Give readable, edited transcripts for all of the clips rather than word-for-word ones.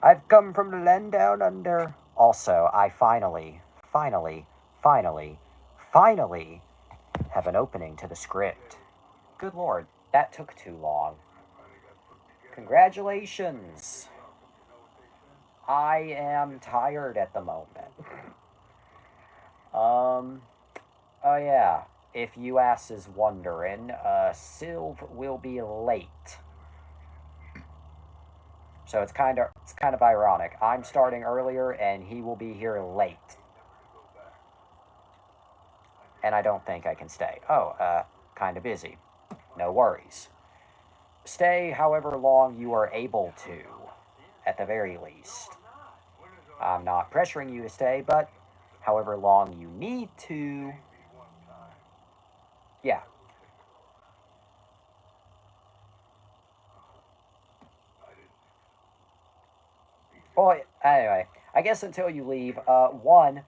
I've come from the land down under. Also, I finally have an opening to the script. Good lord, that took too long. Congratulations. I am tired at the moment. Oh yeah, if you ass is wondering, Sylv will be late. So it's kind of ironic. I'm starting earlier and he will be here late. And I don't think I can stay. Oh, kind of busy. No worries. Stay however long you are able to, at the very least. I'm not pressuring you to stay, but however long you need to. Yeah. Well, anyway, I guess until you leave, one,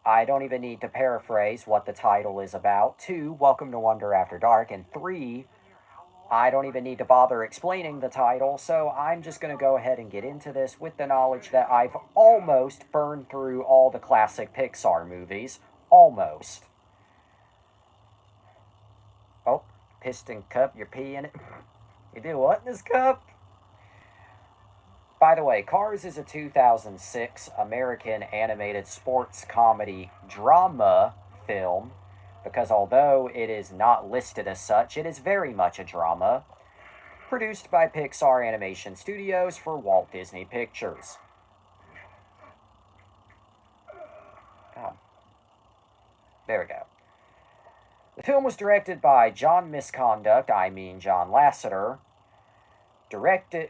I don't even need to paraphrase what the title is about. Two, Welcome to Wonder After Dark. And three, I don't even need to bother explaining the title, so I'm just going to go ahead and get into this with the knowledge that I've almost burned through all the classic Pixar movies. Almost. Oh, Piston cup, you're peeing it. You do what in this cup? By the way, Cars is a 2006 American animated sports comedy drama film because although it is not listed as such, it is very much a drama, produced by Pixar Animation Studios for Walt Disney Pictures. Oh. There we go. The film was directed by John Misconduct, John Lasseter,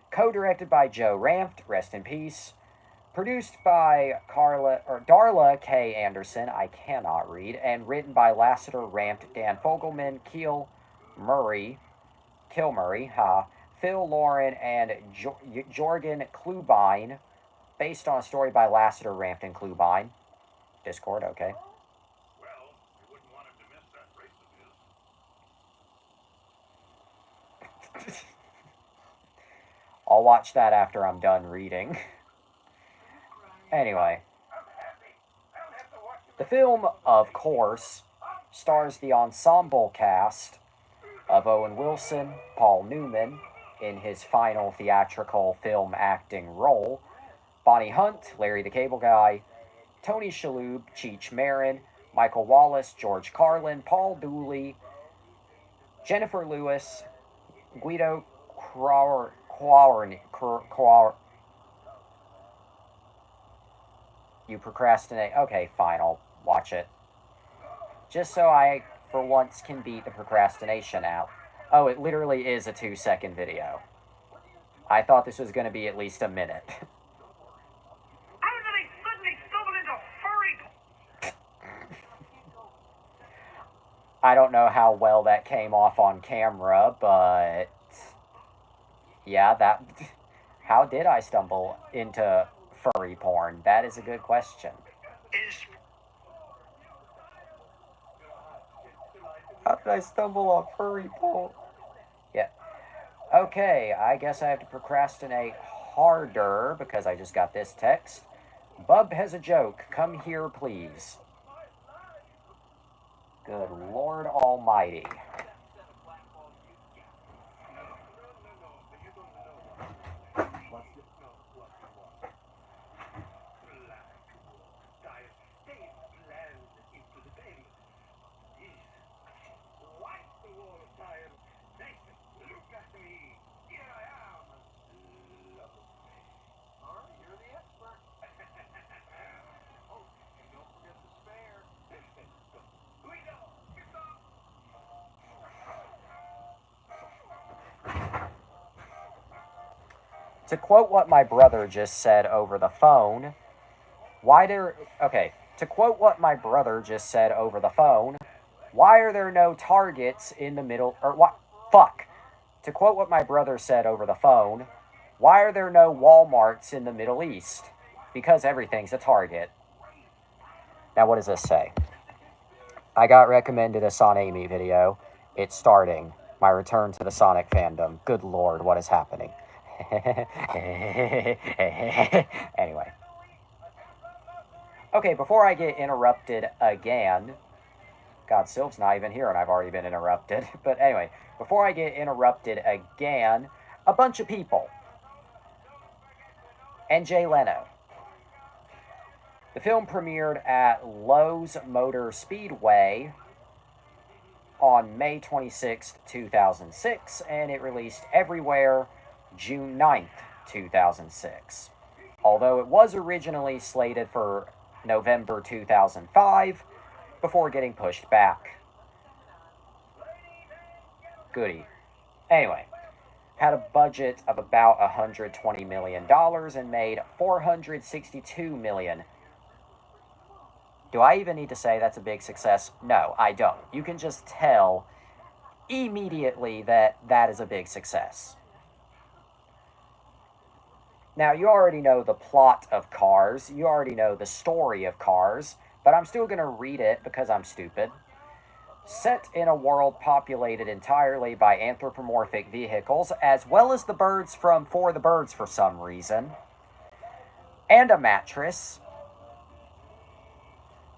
co-directed by Joe Ranft, rest in peace, produced by Darla K. Anderson, I cannot read, and written by Lasseter, Ranft, Dan Fogelman, Kilmurray, Phil Lauren, and Jorgen Klubine, based on a story by Lasseter, Ranft, and Klubine. Discord, okay. Well, you wouldn't want him to miss that race of his. I'll watch that after I'm done reading. Anyway, the film, of course, stars the ensemble cast of Owen Wilson, Paul Newman, in his final theatrical film acting role, Bonnie Hunt, Larry the Cable Guy, Tony Shalhoub, Cheech Marin, Michael Wallace, George Carlin, Paul Dooley, Jennifer Lewis, Guido You procrastinate. Okay, fine, I'll watch it. Just so I, for once, can beat the procrastination out. Oh, it literally is a 2-second video. I thought this was going to be at least a minute. How did they suddenly stumble into furry? I don't know how well that came off on camera, but yeah, that. How did I stumble into furry porn? That is a good question. How did I stumble on furry porn? Yeah. Okay, I guess I have to procrastinate harder because I just got this text. Bub has a joke. Come here, please. Good Lord Almighty. To quote what my brother just said over the phone, to quote what my brother just said over the phone, why are there no targets in the middle, or what, fuck. To quote what my brother said over the phone, why are there no Walmarts in the Middle East? Because everything's a target. Now what does this say? I got recommended a Son Amy video. It's starting. My return to the Sonic fandom. Good lord, what is happening? Anyway. Okay, before I get interrupted again, God, Sylph's not even here and I've already been interrupted. But anyway, before I get interrupted again, a bunch of people. And Jay Leno. The film premiered at Lowe's Motor Speedway on May 26, 2006, and it released everywhere June 9th, 2006. Although it was originally slated for November 2005 before getting pushed back. Goody. Anyway, had a budget of about $120 million and made $462 million. Do I even need to say that's a big success? No, I don't. You can just tell immediately that that is a big success. Now, you already know the plot of Cars. You already know the story of Cars. But I'm still going to read it because I'm stupid. Set in a world populated entirely by anthropomorphic vehicles, as well as the birds from For the Birds for some reason, and a mattress.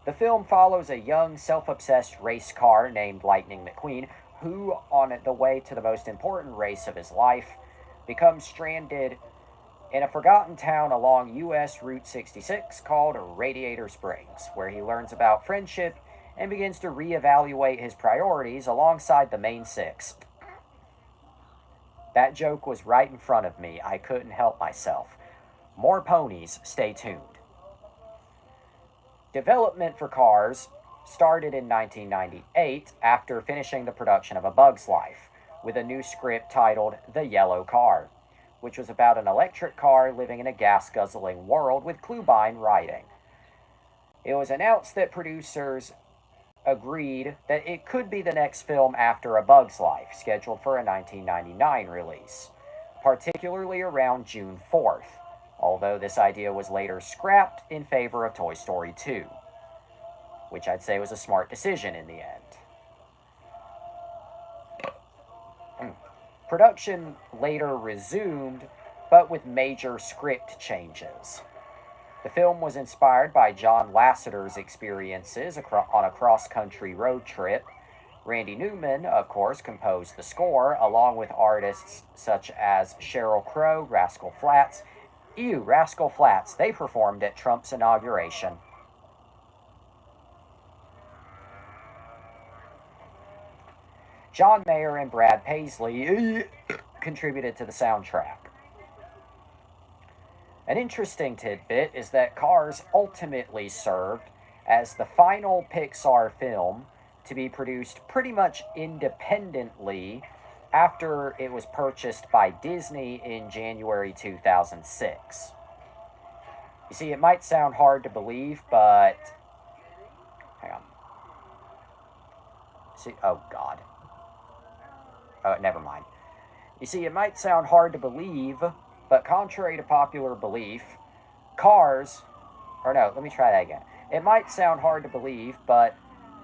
The film follows a young, self-obsessed race car named Lightning McQueen, who, on the way to the most important race of his life, becomes stranded in a forgotten town along U.S. Route 66 called Radiator Springs, where he learns about friendship and begins to reevaluate his priorities alongside the main six. That joke was right in front of me. I couldn't help myself. More ponies, stay tuned. Development for Cars started in 1998 after finishing the production of A Bug's Life, with a new script titled The Yellow Car, which was about an electric car living in a gas-guzzling world with Clubine writing. It was announced that producers agreed that it could be the next film after A Bug's Life, scheduled for a 1999 release, particularly around June 4th, although this idea was later scrapped in favor of Toy Story 2, which I'd say was a smart decision in the end. Production later resumed, but with major script changes. The film was inspired by John Lasseter's experiences on a cross-country road trip. Randy Newman, of course, composed the score, along with artists such as Sheryl Crow, Rascal Flatts. Rascal Flatts, they performed at Trump's inauguration. John Mayer and Brad Paisley contributed to the soundtrack. An interesting tidbit is that Cars ultimately served as the final Pixar film to be produced pretty much independently after it was purchased by Disney in January 2006. You see, it might sound hard to believe, but... Hang on. See, oh God. Never mind. You see, it might sound hard to believe, but contrary to popular belief, Cars... Or no, let me try that again. It might sound hard to believe, but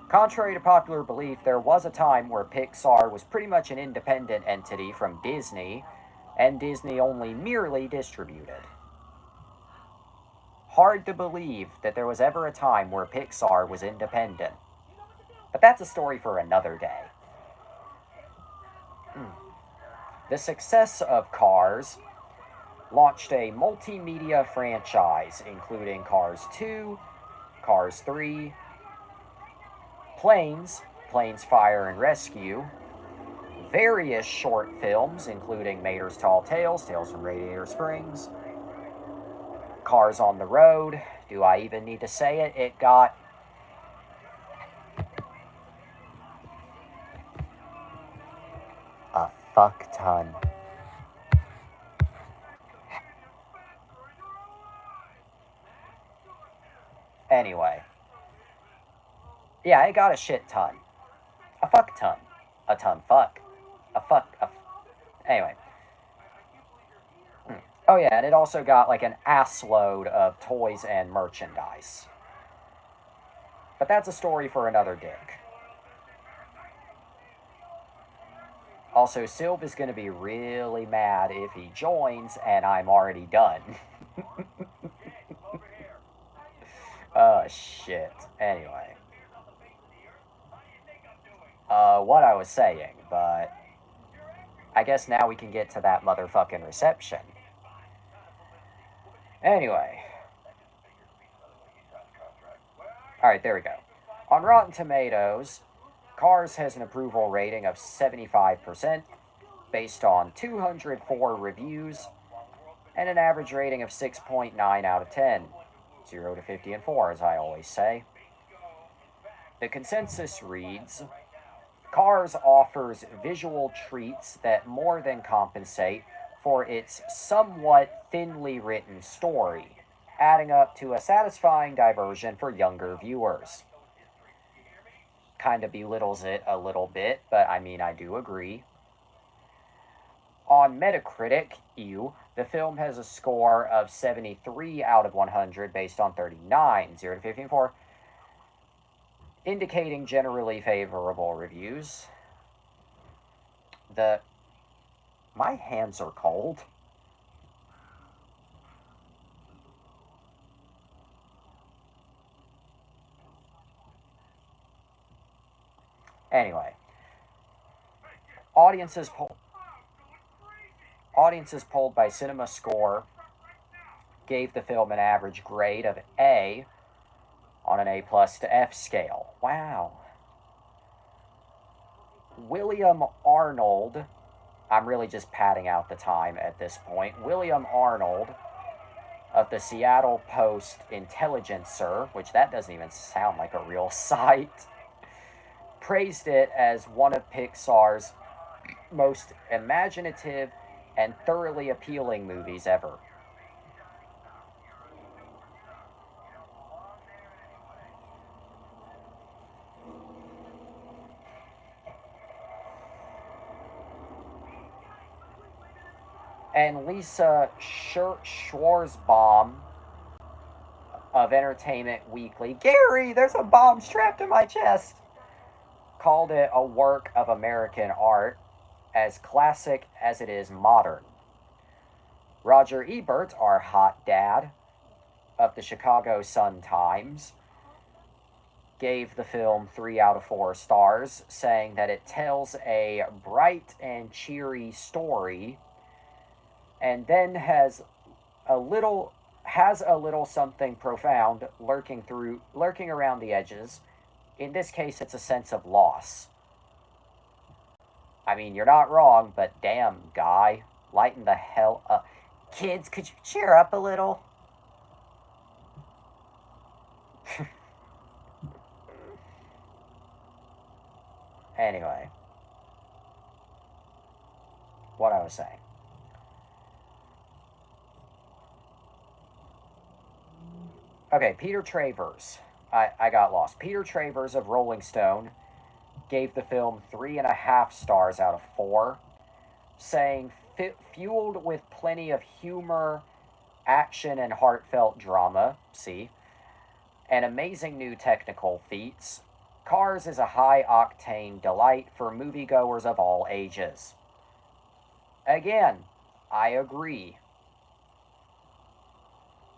contrary to popular belief, there was a time where Pixar was pretty much an independent entity from Disney, and Disney only merely distributed. Hard to believe that there was ever a time where Pixar was independent. But that's a story for another day. The success of Cars launched a multimedia franchise, including Cars 2, Cars 3, Planes, Fire and Rescue, various short films, including Mater's Tall Tales, Tales from Radiator Springs, Cars on the Road. Do I even need to say it? It got a fuck ton. Anyway. Yeah, it got a shit ton. A fuck ton. A ton fuck. Anyway. Oh yeah, and it also got like an assload of toys and merchandise. But that's a story for another dick. Also, Silv is going to be really mad if he joins and I'm already done. Oh, shit. Anyway. What I was saying, but I guess now we can get to that motherfucking reception. Anyway. Alright, there we go. On Rotten Tomatoes, Cars has an approval rating of 75% based on 204 reviews and an average rating of 6.9 out of 10. 0 to 50 and 4, as I always say. The consensus reads, Cars offers visual treats that more than compensate for its somewhat thinly written story, adding up to a satisfying diversion for younger viewers. Kind of belittles it a little bit, but I mean, I do agree. On Metacritic, the film has a score of 73 out of 100 based on 39, 0 to 54, indicating generally favorable reviews. My hands are cold. Anyway, audiences polled by Cinema Score gave the film an average grade of A on an A+ to F scale. Wow. William Arnold, I'm really just padding out the time at this point. William Arnold of the Seattle Post Intelligencer, which that doesn't even sound like a real site, praised it as one of Pixar's most imaginative and thoroughly appealing movies ever. And Lisa Schwarzbaum of Entertainment Weekly, Gary, there's a bomb strapped to my chest, called it a work of American art, as classic as it is modern. Roger Ebert, our hot dad, of the Chicago Sun-Times, gave the film 3 out of 4 stars, saying that it tells a bright and cheery story and then has a little something profound lurking around the edges. In this case, it's a sense of loss. I mean, you're not wrong, but damn, guy, lighten the hell up. Kids, could you cheer up a little? Anyway, what I was saying. Okay, Peter Travers. I got lost. Peter Travers of Rolling Stone gave the film 3.5 stars out of 4, saying, fueled with plenty of humor, action, and heartfelt drama, and amazing new technical feats, Cars is a high-octane delight for moviegoers of all ages. Again, I agree.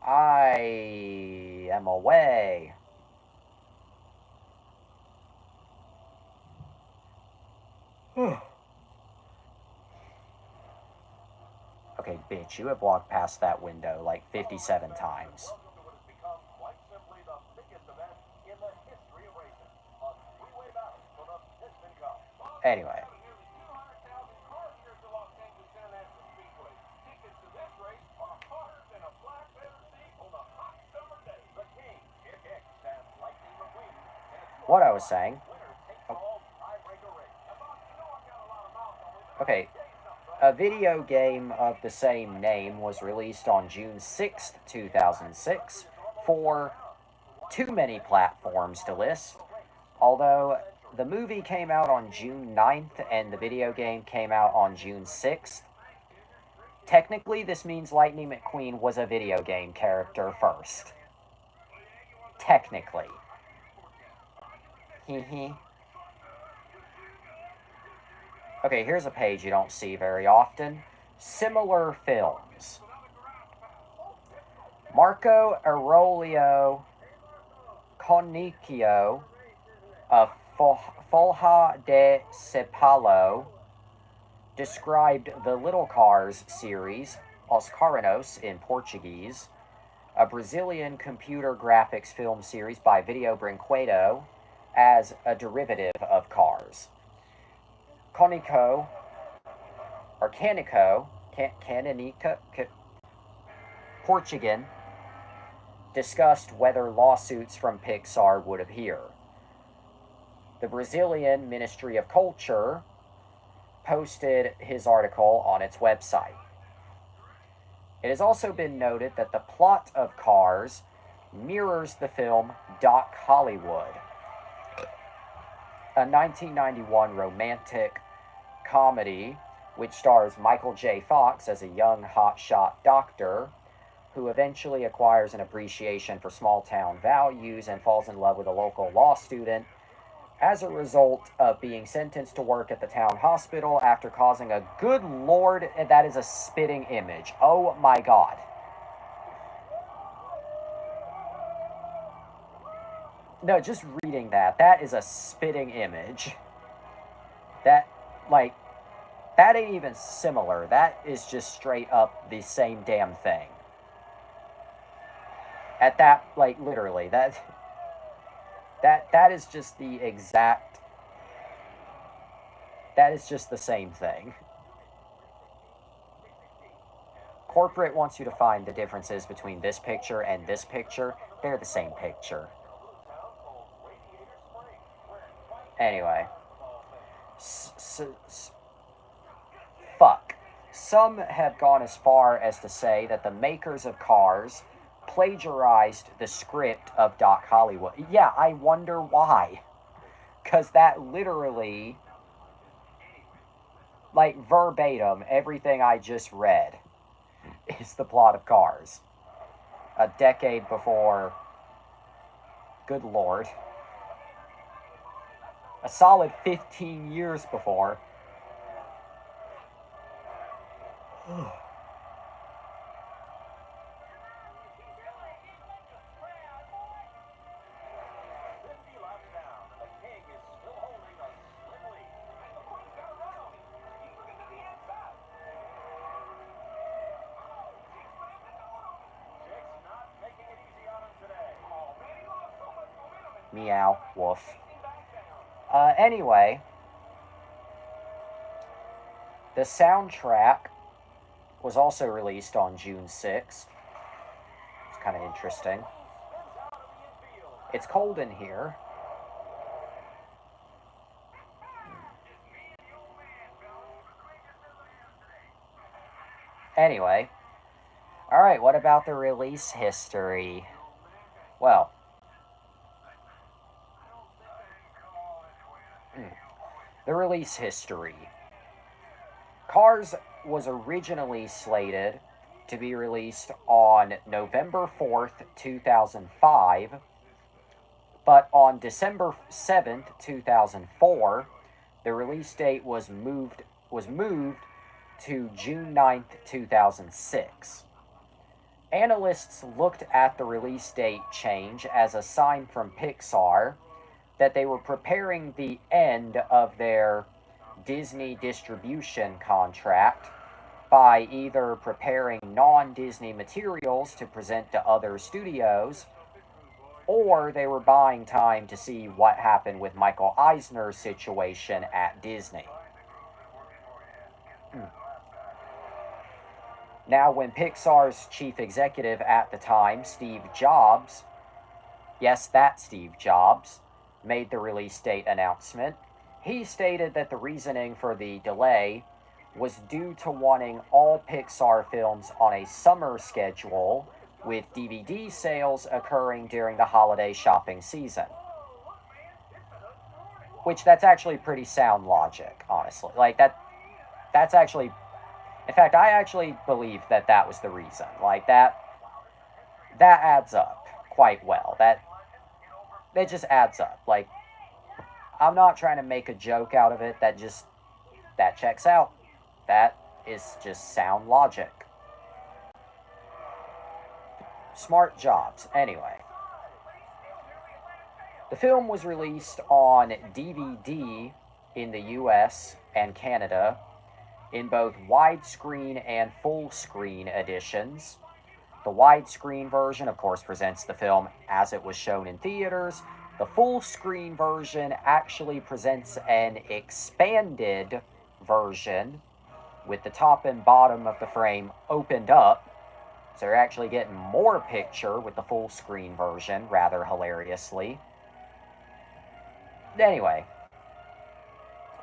I am away. Okay, bitch, you have walked past that window like 57 times. Anyway. What I was saying. Okay. A video game of the same name was released on June 6th, 2006, for too many platforms to list, although the movie came out on June 9th and the video game came out on June 6th. Technically, this means Lightning McQueen was a video game character first. Technically. Okay, here's a page you don't see very often. Similar films. Marco Aurelio Conicchio of Folha de Cepalo described the Little Cars series, Os Carros in Portuguese, a Brazilian computer graphics film series by Video Brinquedo, as a derivative of Cars. Canico, or Canico, Cananica, Portuguese, discussed whether lawsuits from Pixar would appear. The Brazilian Ministry of Culture posted his article on its website. It has also been noted that the plot of Cars mirrors the film Doc Hollywood, a 1991 romantic comedy which stars Michael J. Fox as a young hotshot doctor who eventually acquires an appreciation for small town values and falls in love with a local law student as a result of being sentenced to work at the town hospital after causing a good lord, that is a spitting image. Oh my god. No, just reading that is a spitting image. That, like, that ain't even similar. That is just straight up the same damn thing. At that, like, literally, that is just the exact, that is just the same thing. Corporate wants you to find the differences between this picture and this picture. They're the same picture. Anyway. Fuck. Some have gone as far as to say that the makers of Cars plagiarized the script of Doc Hollywood. Yeah, I wonder why. Because that literally, like verbatim, everything I just read is the plot of Cars. A decade before, good lord, a solid 15 years before. Meow, woof. Anyway, the soundtrack was also released on June 6th. It's kind of interesting. It's cold in here. Anyway, alright, what about the release history? Well, the release history. Cars was originally slated to be released on November 4th, 2005, but on December 7th, 2004, the release date was moved to June 9th, 2006. Analysts looked at the release date change as a sign from Pixar that they were preparing the end of their Disney distribution contract by either preparing non-Disney materials to present to other studios, or they were buying time to see what happened with Michael Eisner's situation at Disney. Now, when Pixar's chief executive at the time, Steve Jobs, yes, that Steve Jobs, made the release date announcement, he stated that the reasoning for the delay was due to wanting all Pixar films on a summer schedule, with DVD sales occurring during the holiday shopping season. Which, that's actually pretty sound logic, honestly. Like, that's actually... In fact, I actually believe that that was the reason. Like, that adds up quite well. It just adds up. Like, I'm not trying to make a joke out of it. That just that checks out. That is just sound logic. Smart jobs. Anyway, the film was released on DVD in the US and Canada in both widescreen and full screen editions. The widescreen version, of course, presents the film as it was shown in theaters. The full screen version actually presents an expanded version with the top and bottom of the frame opened up. So you're actually getting more picture with the full screen version, rather hilariously. Anyway,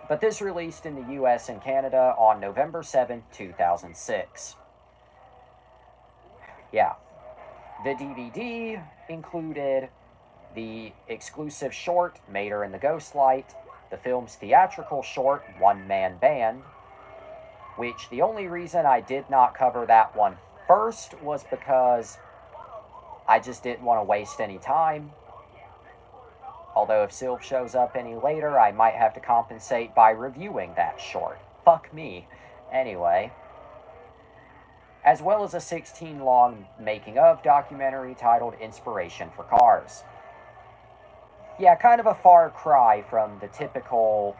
but this released in the US and Canada on November 7th, 2006. Yeah. The DVD included the exclusive short, Mater and the Ghostlight, the film's theatrical short, One Man Band, which the only reason I did not cover that one first was because I just didn't want to waste any time. Although if Sylv shows up any later, I might have to compensate by reviewing that short. Fuck me. Anyway. As well as a 16-long making-of documentary titled Inspiration for Cars. Yeah, kind of a far cry from the typical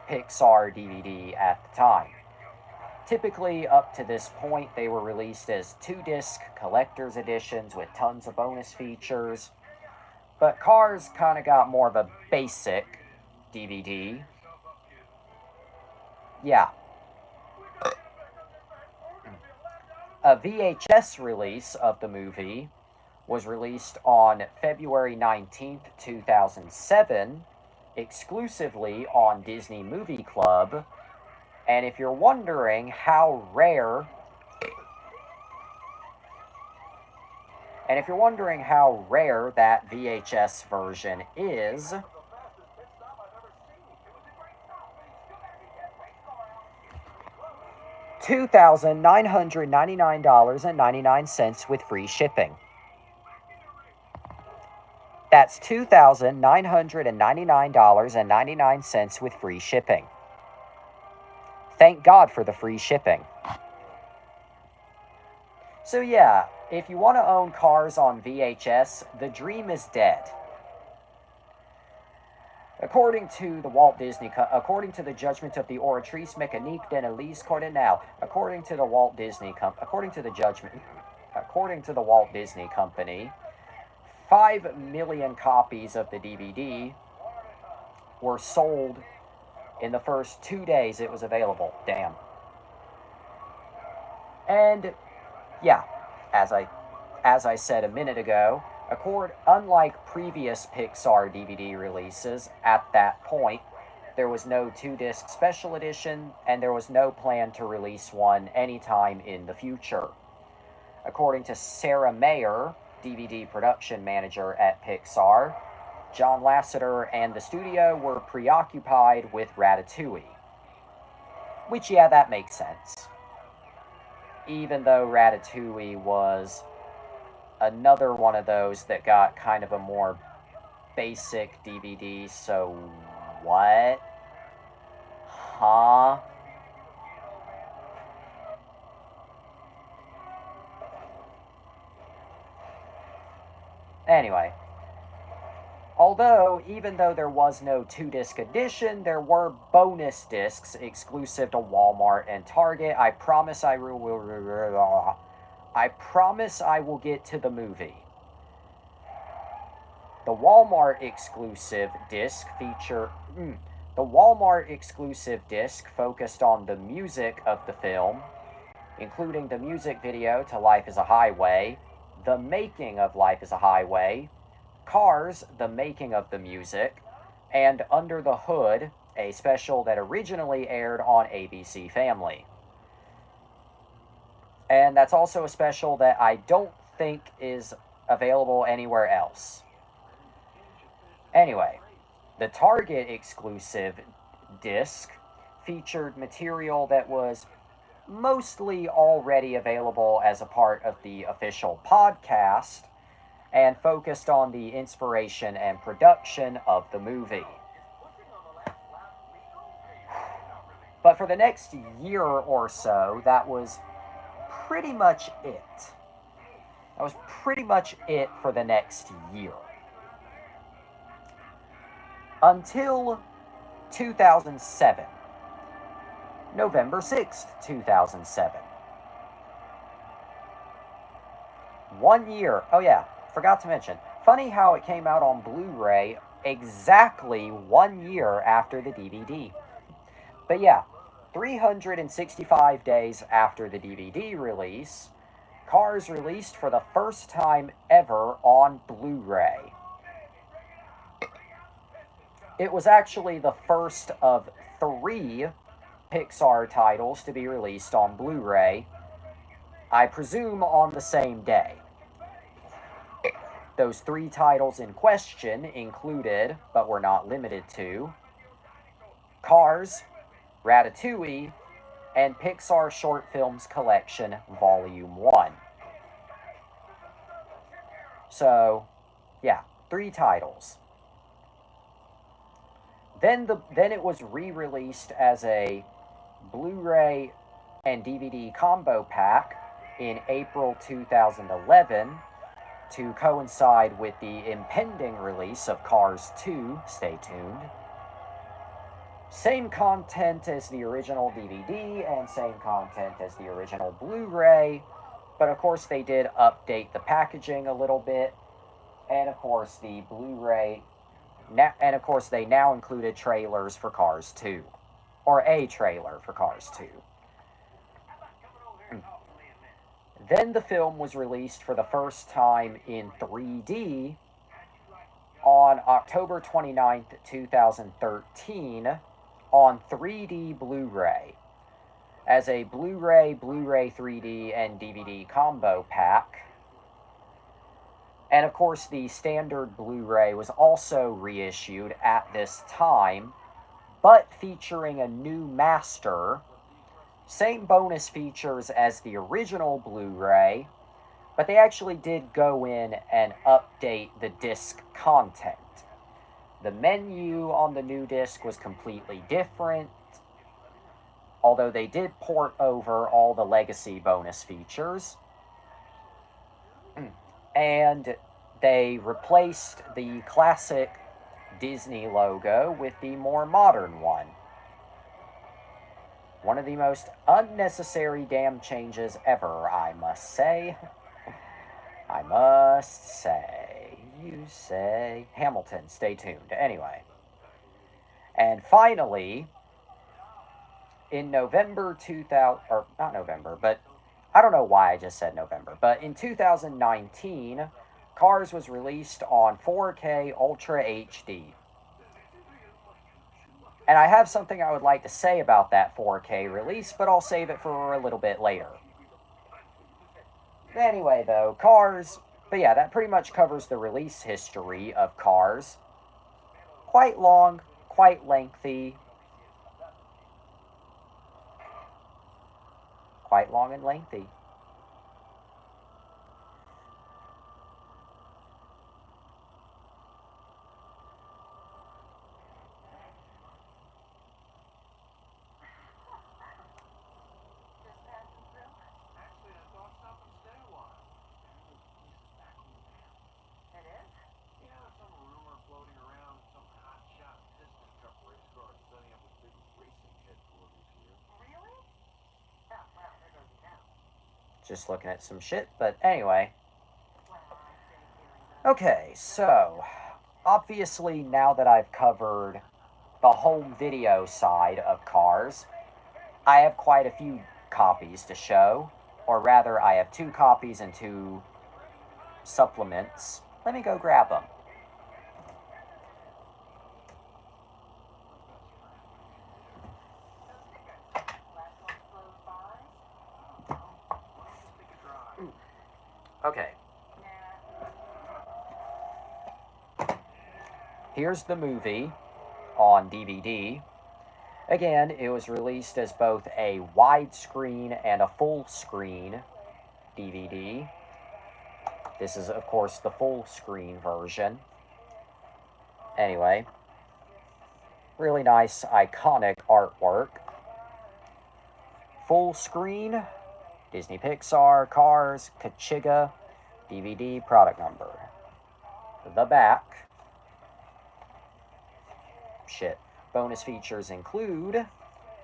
Pixar DVD at the time. Typically, up to this point, they were released as 2-disc collector's editions with tons of bonus features. But Cars kind of got more of a basic DVD. Yeah. A VHS release of the movie was released on February 19th, 2007, exclusively on Disney Movie Club. And if you're wondering how rare that VHS version is, $2,999.99 with free shipping. That's $2,999.99 with free shipping. Thank God for the free shipping. So yeah, if you want to own Cars on VHS, the dream is dead. According to the judgment of the Oratrice Mécanique d'Analyse Cardinal, according to the Walt Disney Company, 5 million copies of the DVD were sold in the first 2 days it was available. Damn. And yeah, as I said a minute ago, unlike previous Pixar DVD releases, at that point, there was no 2-disc special edition, and there was no plan to release one anytime in the future. According to Sarah Mayer, DVD production manager at Pixar, John Lasseter and the studio were preoccupied with Ratatouille. Which, yeah, that makes sense. Even though Ratatouille was another one of those that got kind of a more basic DVD, so what? Huh? Anyway. Even though there was no 2-disc edition, there were bonus discs exclusive to Walmart and Target. I promise I will get to the movie. The Walmart exclusive disc focused on the music of the film, including the music video to Life is a Highway, the making of Life is a Highway, Cars, the making of the music, and Under the Hood, a special that originally aired on ABC Family. And that's also a special that I don't think is available anywhere else. Anyway, the Target exclusive disc featured material that was mostly already available as a part of the official podcast, and focused on the inspiration and production of the movie. But for the next year or so, that was pretty much it. That was pretty much it for the next year. Until 2007. November 6th, 2007. 1 year. Oh, yeah, forgot to mention. Funny how it came out on Blu ray exactly 1 year after the DVD. But yeah, 365 days after the DVD release, Cars released for the first time ever on Blu ray. It was actually the first of 3 Pixar titles to be released on Blu ray, I presume on the same day. Those 3 titles in question included, but were not limited to, Cars, Ratatouille, and Pixar Short Films Collection Volume 1. So, yeah, 3 titles. Then it was re-released as a Blu-ray and DVD combo pack in April 2011 to coincide with the impending release of Cars 2. Stay tuned. Same content as the original DVD and same content as the original Blu-ray, but of course they did update the packaging a little bit, and of course the Blu-ray, and of course they now included trailers for Cars 2, or a trailer for Cars 2. Then the film was released for the first time in 3D on October 29th, 2013 on 3D Blu-ray as a Blu-ray, Blu-ray 3D, and DVD combo pack. And of course, the standard Blu-ray was also reissued at this time, but featuring a new master. Same bonus features as the original Blu-ray, but they actually did go in and update the disc content. The menu on the new disc was completely different, although they did port over all the legacy bonus features. And they replaced the classic Disney logo with the more modern one. One of the most unnecessary damn changes ever, I must say. I must say. You say. Hamilton, stay tuned. Anyway. And finally, in November 2000, or not November, but I don't know why I just said November, but in 2019, Cars was released on 4K Ultra HD. And I have something I would like to say about that 4K release, but I'll save it for a little bit later. Anyway, though, Cars, but yeah, that pretty much covers the release history of Cars. Quite long, quite lengthy. Quite long and lengthy. Just looking at some shit, but anyway. Okay, so obviously now that I've covered the home video side of Cars, I have quite a few copies to show, or rather I have 2 copies and 2 supplements. Let me go grab them. Okay. Here's the movie on DVD. Again, it was released as both a widescreen and a full screen DVD. This is, of course, the full screen version. Anyway, really nice, iconic artwork. full screen, Disney Pixar, Cars, Kachiga, DVD, product number. The back. Shit. Bonus features include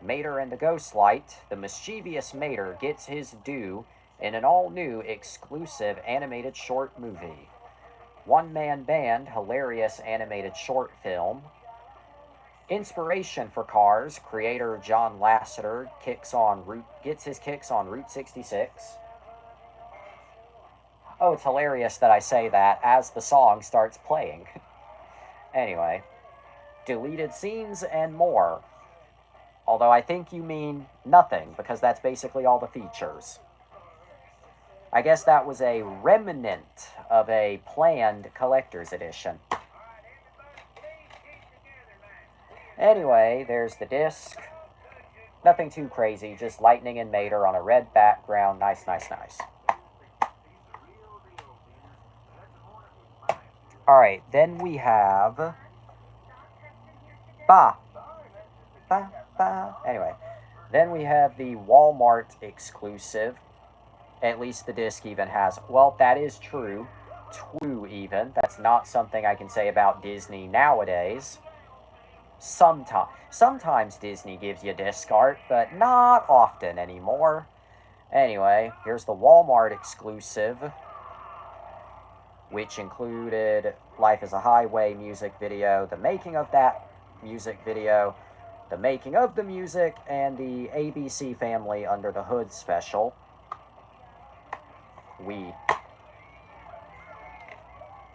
Mater and the Ghost Light. The mischievous Mater gets his due in an all-new exclusive animated short movie. One-man band, hilarious animated short film. Inspiration for Cars, creator John Lasseter gets his kicks on Route 66. Oh, it's hilarious that I say that as the song starts playing. Anyway, deleted scenes and more. Although I think you mean nothing, because that's basically all the features. I guess that was a remnant of a planned collector's edition. Anyway, there's the disc. Nothing too crazy, just Lightning and Mater on a red background. Nice, nice, nice. Alright, then we have... Anyway, then we have the Walmart exclusive. At least the disc even has... Well, that is true. 2 even. That's not something I can say about Disney nowadays. Sometimes Disney gives you disc art, but not often anymore. Anyway, here's the Walmart exclusive, which included Life is a Highway music video, the making of that music video, the making of the music, and the ABC Family Under the Hood special.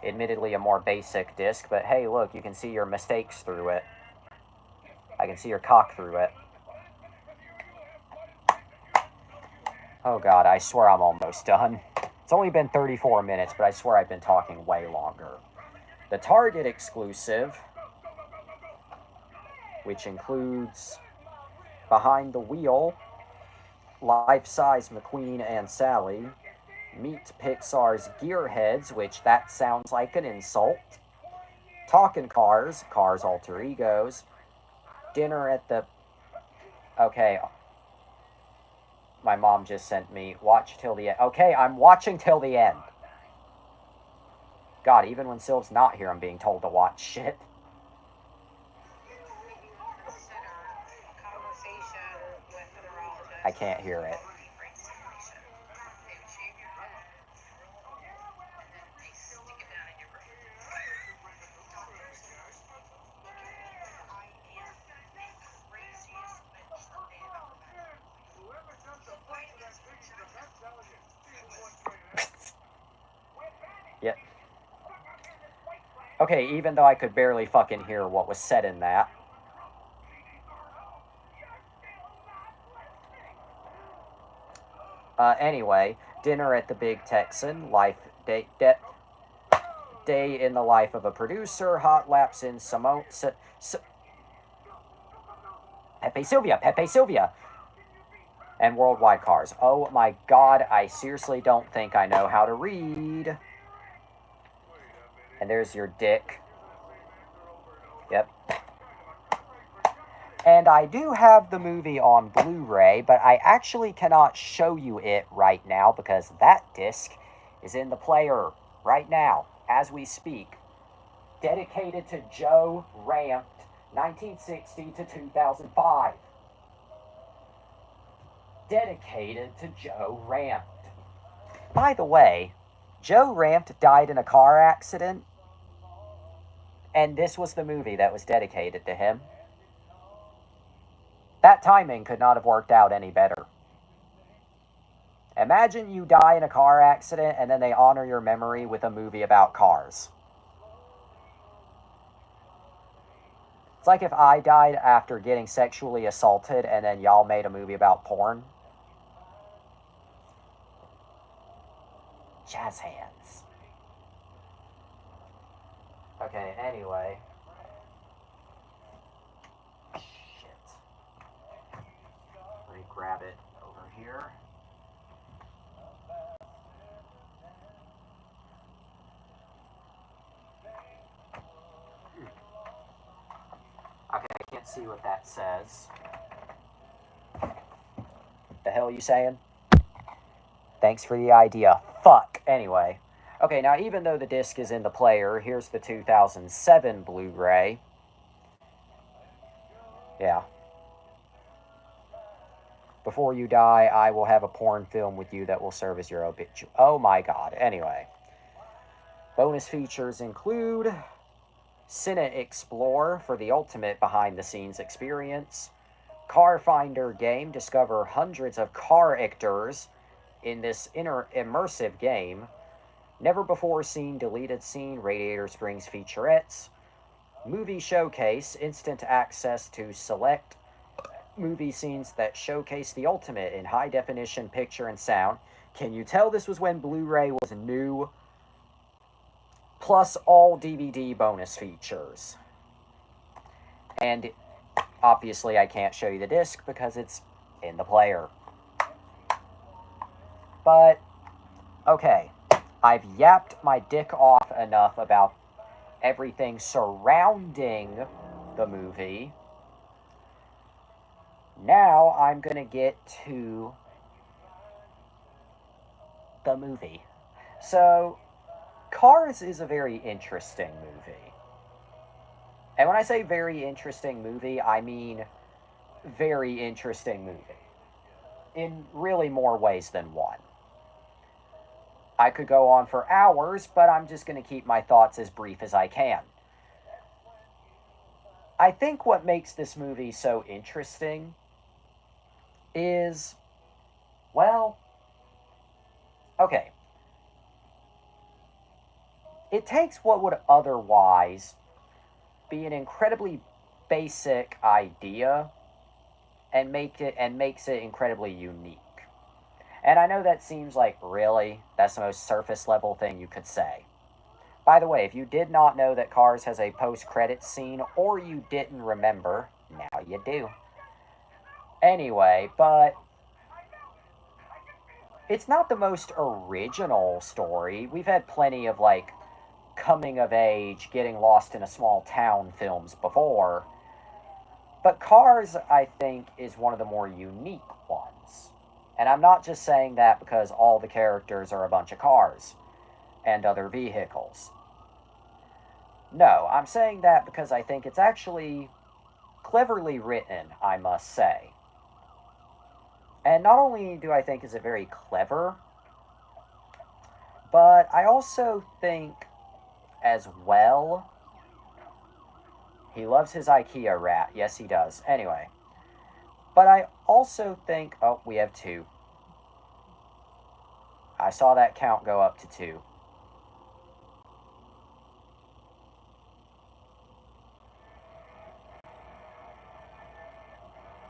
Admittedly a more basic disc, but hey, look, you can see your mistakes through it. I can see your cock through it. Oh god, I swear I'm almost done. It's only been 34 minutes, but I swear I've been talking way longer. The Target exclusive, which includes Behind the Wheel, Life-Size McQueen and Sally, Meet Pixar's Gearheads, which that sounds like an insult, Talkin' Cars, Cars Alter Egos, Dinner at the... Okay. My mom just sent me, watch till the end. Okay, I'm watching till the end. God, even when Sylv's not here, I'm being told to watch shit. I can't hear it. Yep. Okay, even though I could barely fucking hear what was said in that. Anyway, Dinner at the Big Texan, Day in the Life of a Producer, Hot Laps in Pepe Sylvia, and Worldwide Cars. Oh my god, I seriously don't think I know how to read. And there's your dick. Yep. And I do have the movie on Blu-ray, but I actually cannot show you it right now because that disc is in the player right now, as we speak. Dedicated to Joe Ramped, 1960 to 2005. Dedicated to Joe Ramped. By the way, Joe Ramped died in a car accident, and this was the movie that was dedicated to him. That timing could not have worked out any better. Imagine you die in a car accident and then they honor your memory with a movie about cars. It's like if I died after getting sexually assaulted and then y'all made a movie about porn. Jazz hands. Okay, anyway. Grab it over here. Okay, I can't see what that says. The hell are you saying? Thanks for the idea. Fuck. Anyway. Okay, now even though the disc is in the player, here's the 2007 Blu-ray. Yeah. Before you die, I will have a porn film with you that will serve as your obituary. Oh my god. Anyway. Bonus features include Cine Explore for the ultimate behind-the-scenes experience. Car Finder game. Discover hundreds of car actors in this immersive game. Never before seen deleted scene. Radiator Springs featurettes. Movie Showcase. Instant access to select movie scenes that showcase the ultimate in high definition picture and sound. Can you tell this was when Blu-ray was new? Plus all DVD bonus features. And obviously I can't show you the disc because it's in the player. But, okay. I've yapped my dick off enough about everything surrounding the movie. Now I'm going to get to the movie. So, Cars is a very interesting movie. And when I say very interesting movie, I mean very interesting movie. In really more ways than one. I could go on for hours, but I'm just going to keep my thoughts as brief as I can. I think what makes this movie so interesting is, well, okay. It takes what would otherwise be an incredibly basic idea and makes it incredibly unique. And I know that seems like, really, that's the most surface level thing you could say. By the way, if you did not know that Cars has a post-credits scene, or you didn't remember, now you do. Anyway, but it's not the most original story. We've had plenty of, like, coming of age, getting lost in a small town films before. But Cars, I think, is one of the more unique ones. And I'm not just saying that because all the characters are a bunch of cars and other vehicles. No, I'm saying that because I think it's actually cleverly written, I must say. And not only do I think is it very clever, but I also think as well, he loves his IKEA rat. Yes, he does. Anyway. But I also think, oh, we have 2. I saw that count go up to 2.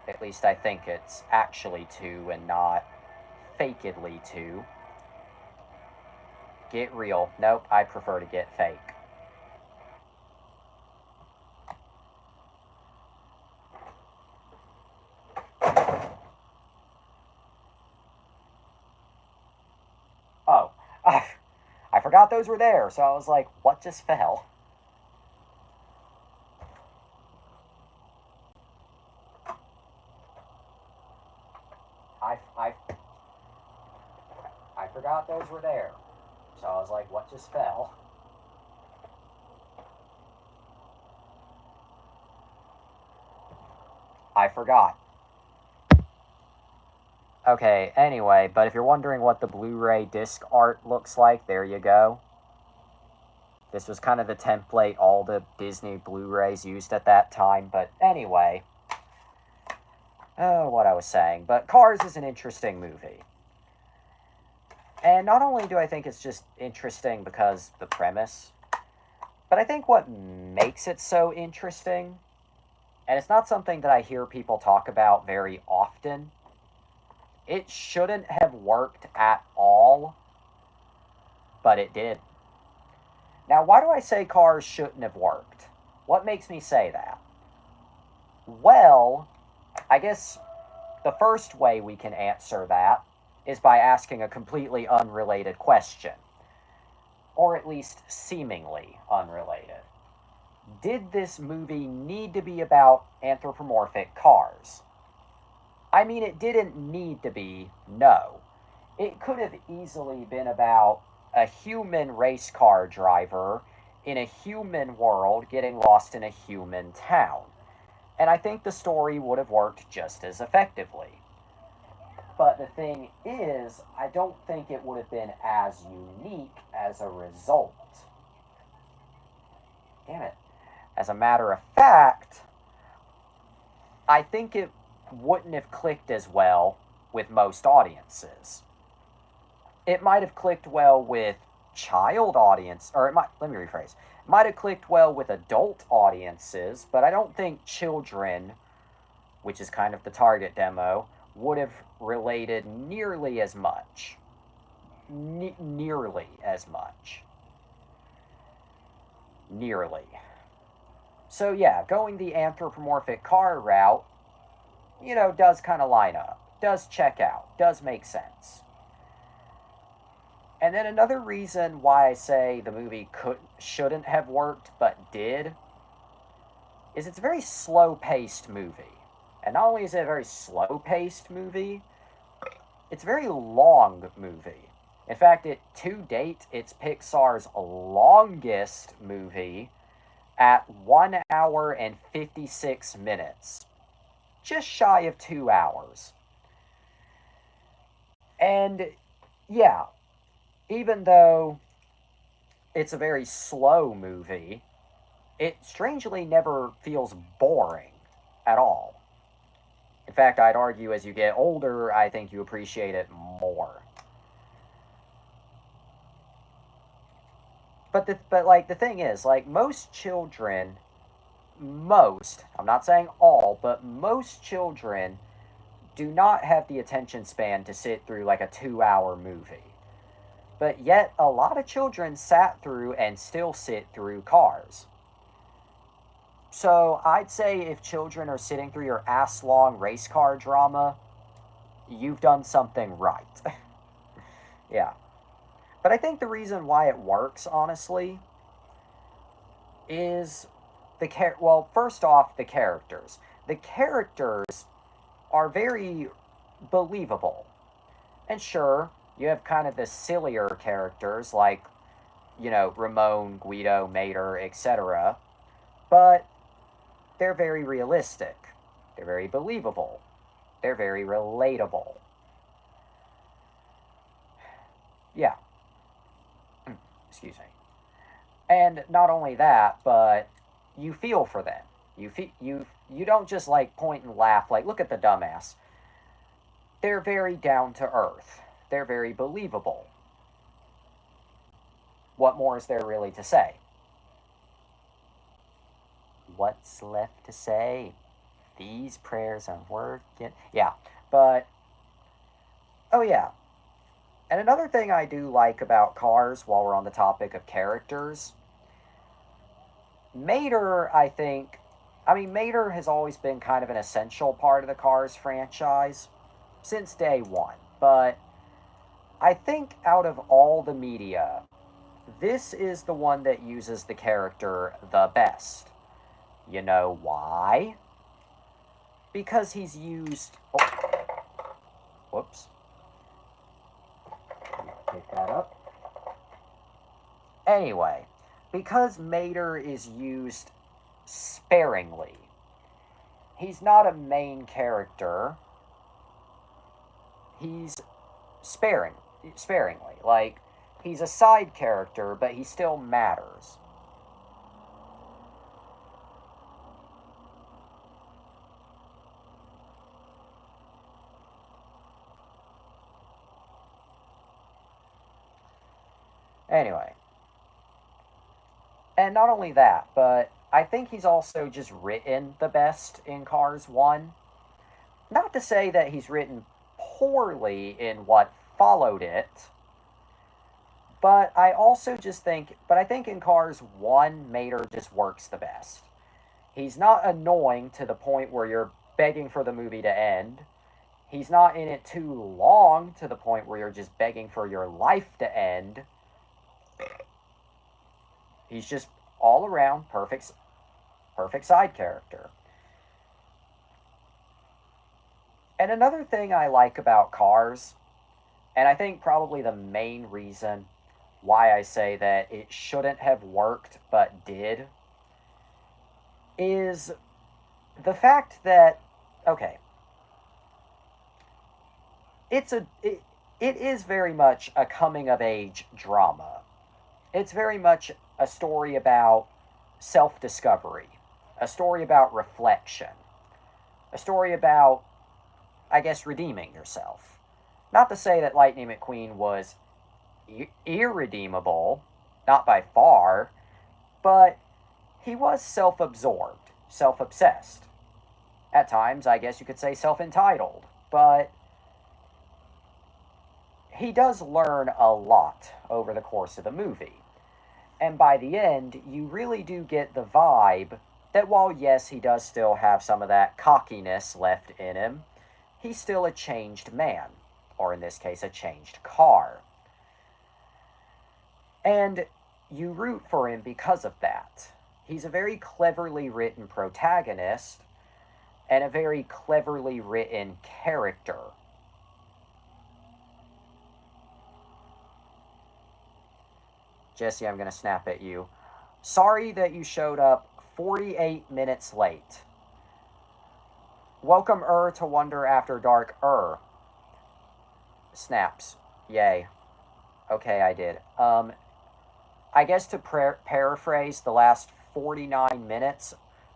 At least I think it's actually 2 and not fakedly 2. Get real. Nope, I prefer to get fake. Oh, I forgot those were there, so I was like, what just fell? I forgot those were there. So I was like, what just fell? I forgot. Okay, anyway, but if you're wondering what the Blu-ray disc art looks like, there you go. This was kind of the template all the Disney Blu-rays used at that time, but anyway. Oh, what I was saying. But Cars is an interesting movie. And not only do I think it's just interesting because the premise, but I think what makes it so interesting, and it's not something that I hear people talk about very often, it shouldn't have worked at all, but it did. Now, why do I say Cars shouldn't have worked? What makes me say that? Well, I guess the first way we can answer that is by asking a completely unrelated question. Or at least seemingly unrelated. Did this movie need to be about anthropomorphic cars? I mean, it didn't need to be, no. It could have easily been about a human race car driver in a human world getting lost in a human town. And I think the story would have worked just as effectively. But the thing is, I don't think it would have been as unique as a result. Damn it. As a matter of fact, I think it wouldn't have clicked as well with most audiences. It might have clicked well with child audience, or it might, let me rephrase, it might have clicked well with adult audiences, but I don't think children, which is kind of the target demo, would have related nearly as much. Nearly as much. Nearly. So yeah, going the anthropomorphic car route, does kind of line up, does check out, does make sense. And then another reason why I say the movie shouldn't have worked but did is it's a very slow-paced movie. And not only is it a very slow-paced movie, it's a very long movie. In fact, to date, it's Pixar's longest movie at 1 hour and 56 minutes. Just shy of 2 hours. And yeah, even though it's a very slow movie, it strangely never feels boring at all. In fact, I'd argue as you get older, I think you appreciate it more. But the thing is, like most children, I'm not saying all, but most children do not have the attention span to sit through like a 2 hour movie. But yet, a lot of children sat through and still sit through Cars. So I'd say if children are sitting through your ass long race car drama, you've done something right. Yeah. But I think the reason why it works, honestly, is well, first off, the characters. The characters are very believable. And sure, you have kind of the sillier characters like, Ramon, Guido, Mater, etc. But they're very realistic. They're very believable. They're very relatable. Yeah. Excuse me. And not only that, but you feel for them. You don't just like point and laugh like, look at the dumbass. They're very down to earth. They're very believable. What more is there really to say? What's left to say? These prayers are working. Yeah, but oh yeah. And another thing I do like about Cars, while we're on the topic of characters, Mater, Mater has always been kind of an essential part of the Cars franchise since day one. But I think out of all the media, this is the one that uses the character the best. You know why? Because he's used. Oh, whoops. Pick that up. Anyway, because Mater is used sparingly. He's not a main character. He's sparingly. Like, he's a side character, but he still matters. Anyway. And not only that, but I think he's also just written the best in Cars 1. Not to say that he's written poorly in what followed it, but I think in Cars 1, Mater just works the best. He's not annoying to the point where you're begging for the movie to end. He's not in it too long to the point where you're just begging for your life to end. He's just all around perfect side character. And another thing I like about Cars, and I think probably the main reason why I say that it shouldn't have worked but did, is the fact that, okay, it is very much a coming of age drama. It's very much a story about self discovery, a story about reflection, a story about, I guess, redeeming yourself. Not to say that Lightning McQueen was irredeemable, not by far, but he was self absorbed, self obsessed. At times, I guess you could say self entitled, but he does learn a lot over the course of the movie. And by the end, you really do get the vibe that while, yes, he does still have some of that cockiness left in him, he's still a changed man, or in this case, a changed car. And you root for him because of that. He's a very cleverly written protagonist and a very cleverly written character. Jesse, I'm going to snap at you. Sorry that you showed up 48 minutes late. Welcome to Wonder After Dark Snaps. Yay. Okay, I did. I guess to paraphrase the last 49 minutes,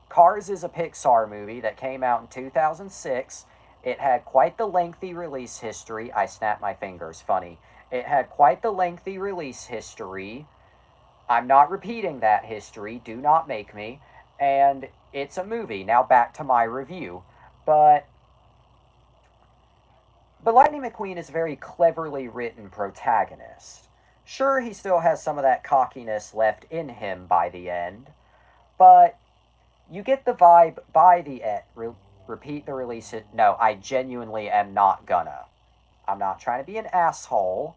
Cars is a Pixar movie that came out in 2006. It had quite the lengthy release history. I snapped my fingers, funny. It had quite the lengthy release history. I'm not repeating that history, do not make me. And it's a movie. Now back to my review. But Lightning McQueen is a very cleverly written protagonist. Sure, he still has some of that cockiness left in him by the end, but you get the vibe by the end. Repeat the release. No, I genuinely am not gonna. I'm not trying to be an asshole.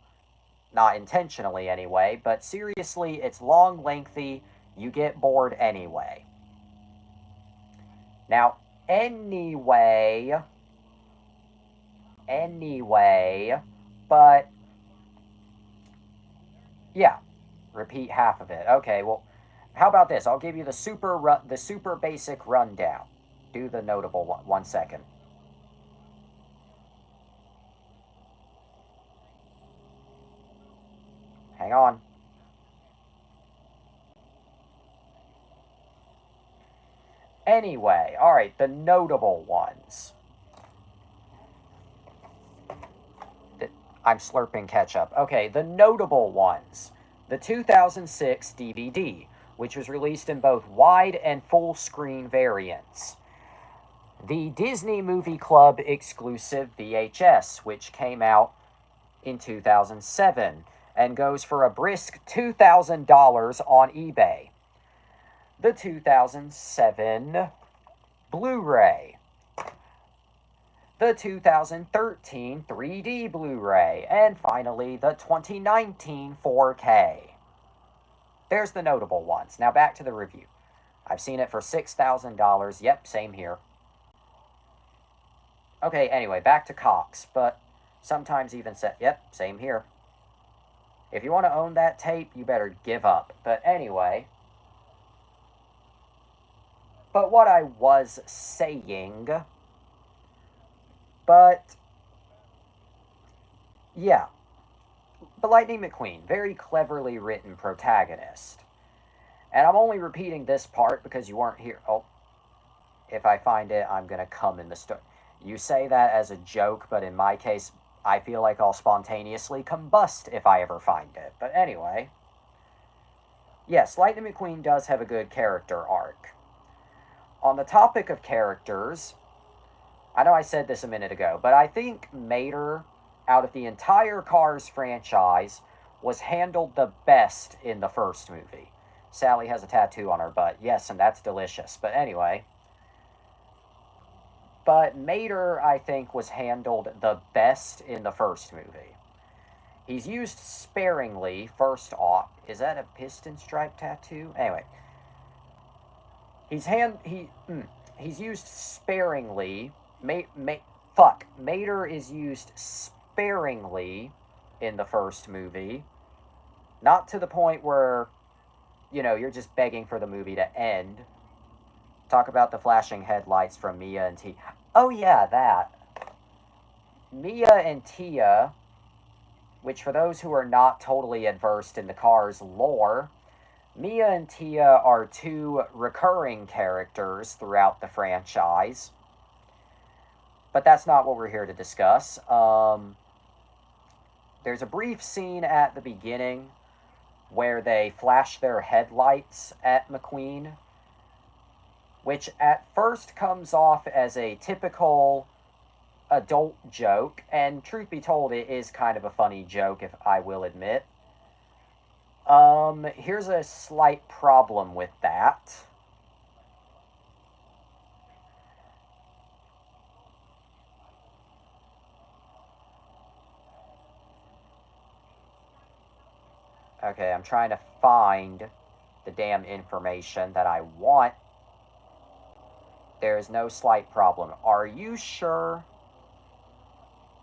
Not intentionally, anyway, but seriously, it's long, lengthy. You get bored anyway. Now, anyway, but yeah, repeat half of it. Okay, well, how about this? I'll give you the super basic rundown. Do the notable one. 1 second. Hang on. Anyway, all right, the notable ones. I'm slurping ketchup. Okay, the notable ones. The 2006 DVD, which was released in both wide and full screen variants. The Disney Movie Club exclusive VHS, which came out in 2007 and goes for a brisk $2,000 on eBay. The 2007 Blu-ray. The 2013 3D Blu-ray, and finally the 2019 4K. There's the notable ones. Now back to the review. I've seen it for $6,000. Yep, same here. Okay, anyway, back to Cox, but sometimes even yep, same here. If you want to own that tape, you better give up. But anyway, but what I was saying, but yeah, but Lightning McQueen, very cleverly written protagonist. And I'm only repeating this part because you weren't here. Oh, if I find it, I'm going to come in the story. You say that as a joke, but in my case, I feel like I'll spontaneously combust if I ever find it. But anyway, yes, Lightning McQueen does have a good character arc. On the topic of characters, I know I said this a minute ago, but I think Mater, out of the entire Cars franchise, was handled the best in the first movie. Sally has a tattoo on her butt. Yes, and that's delicious. But anyway, but Mater, I think, was handled the best in the first movie. He's used sparingly, first off. Is that a piston stripe tattoo? Anyway, he's used sparingly. fuck, Mater is used sparingly in the first movie. Not to the point where, you know, you're just begging for the movie to end. Talk about the flashing headlights from Mia and Tia. Oh, yeah, that. Mia and Tia, which for those who are not totally adversed in the Cars lore, Mia and Tia are two recurring characters throughout the franchise. But that's not what we're here to discuss. There's a brief scene at the beginning where they flash their headlights at McQueen, which at first comes off as a typical adult joke, and truth be told, it is kind of a funny joke, if I will admit. Here's a slight problem with that. Okay, I'm trying to find the damn information that I want. There is no slight problem. Are you sure?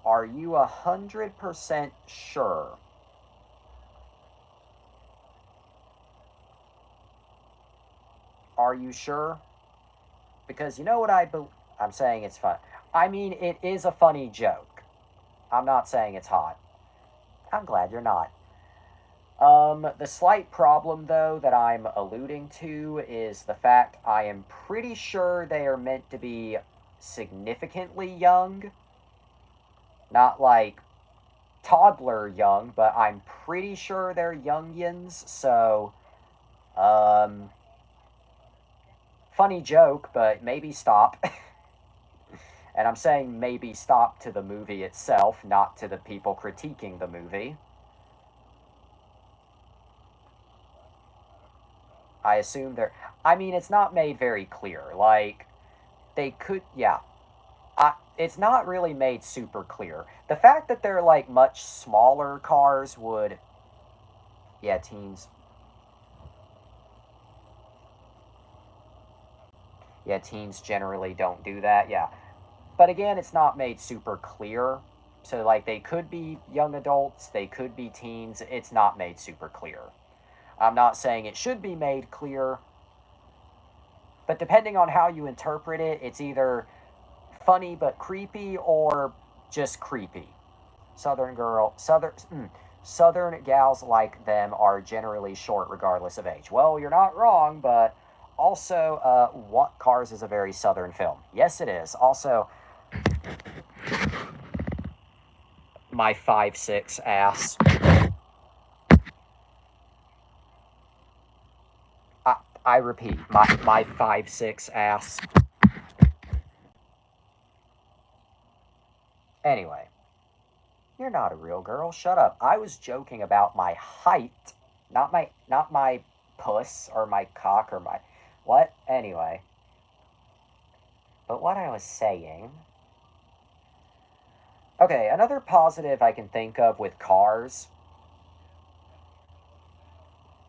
Are you 100% sure? Are you sure? Because you know what I'm saying it's fun. I mean, it is a funny joke. I'm not saying it's hot. I'm glad you're not. The slight problem, though, that I'm alluding to is the fact I am pretty sure they are meant to be significantly young. Not like toddler young, but I'm pretty sure they're youngins, so, funny joke, but maybe stop. And I'm saying maybe stop to the movie itself, not to the people critiquing the movie. I assume they're... I mean, it's not made very clear. Like, they could... Yeah. It's not really made super clear. The fact that they're, like, much smaller cars would... Yeah, teens... Yeah, teens generally don't do that, yeah. But again, it's not made super clear. So, like, they could be young adults, they could be teens. It's not made super clear. I'm not saying it should be made clear, but depending on how you interpret it, it's either funny but creepy or just creepy. Southern gals like them are generally short regardless of age. Well, you're not wrong, but also, What Cars is a very southern film. Yes, it is. Also, my 5'6" ass. I repeat, my 5'6" ass. Anyway, you're not a real girl. Shut up. I was joking about my height, not my puss or my cock or my what? Anyway. But what I was saying. Okay, another positive I can think of with Cars.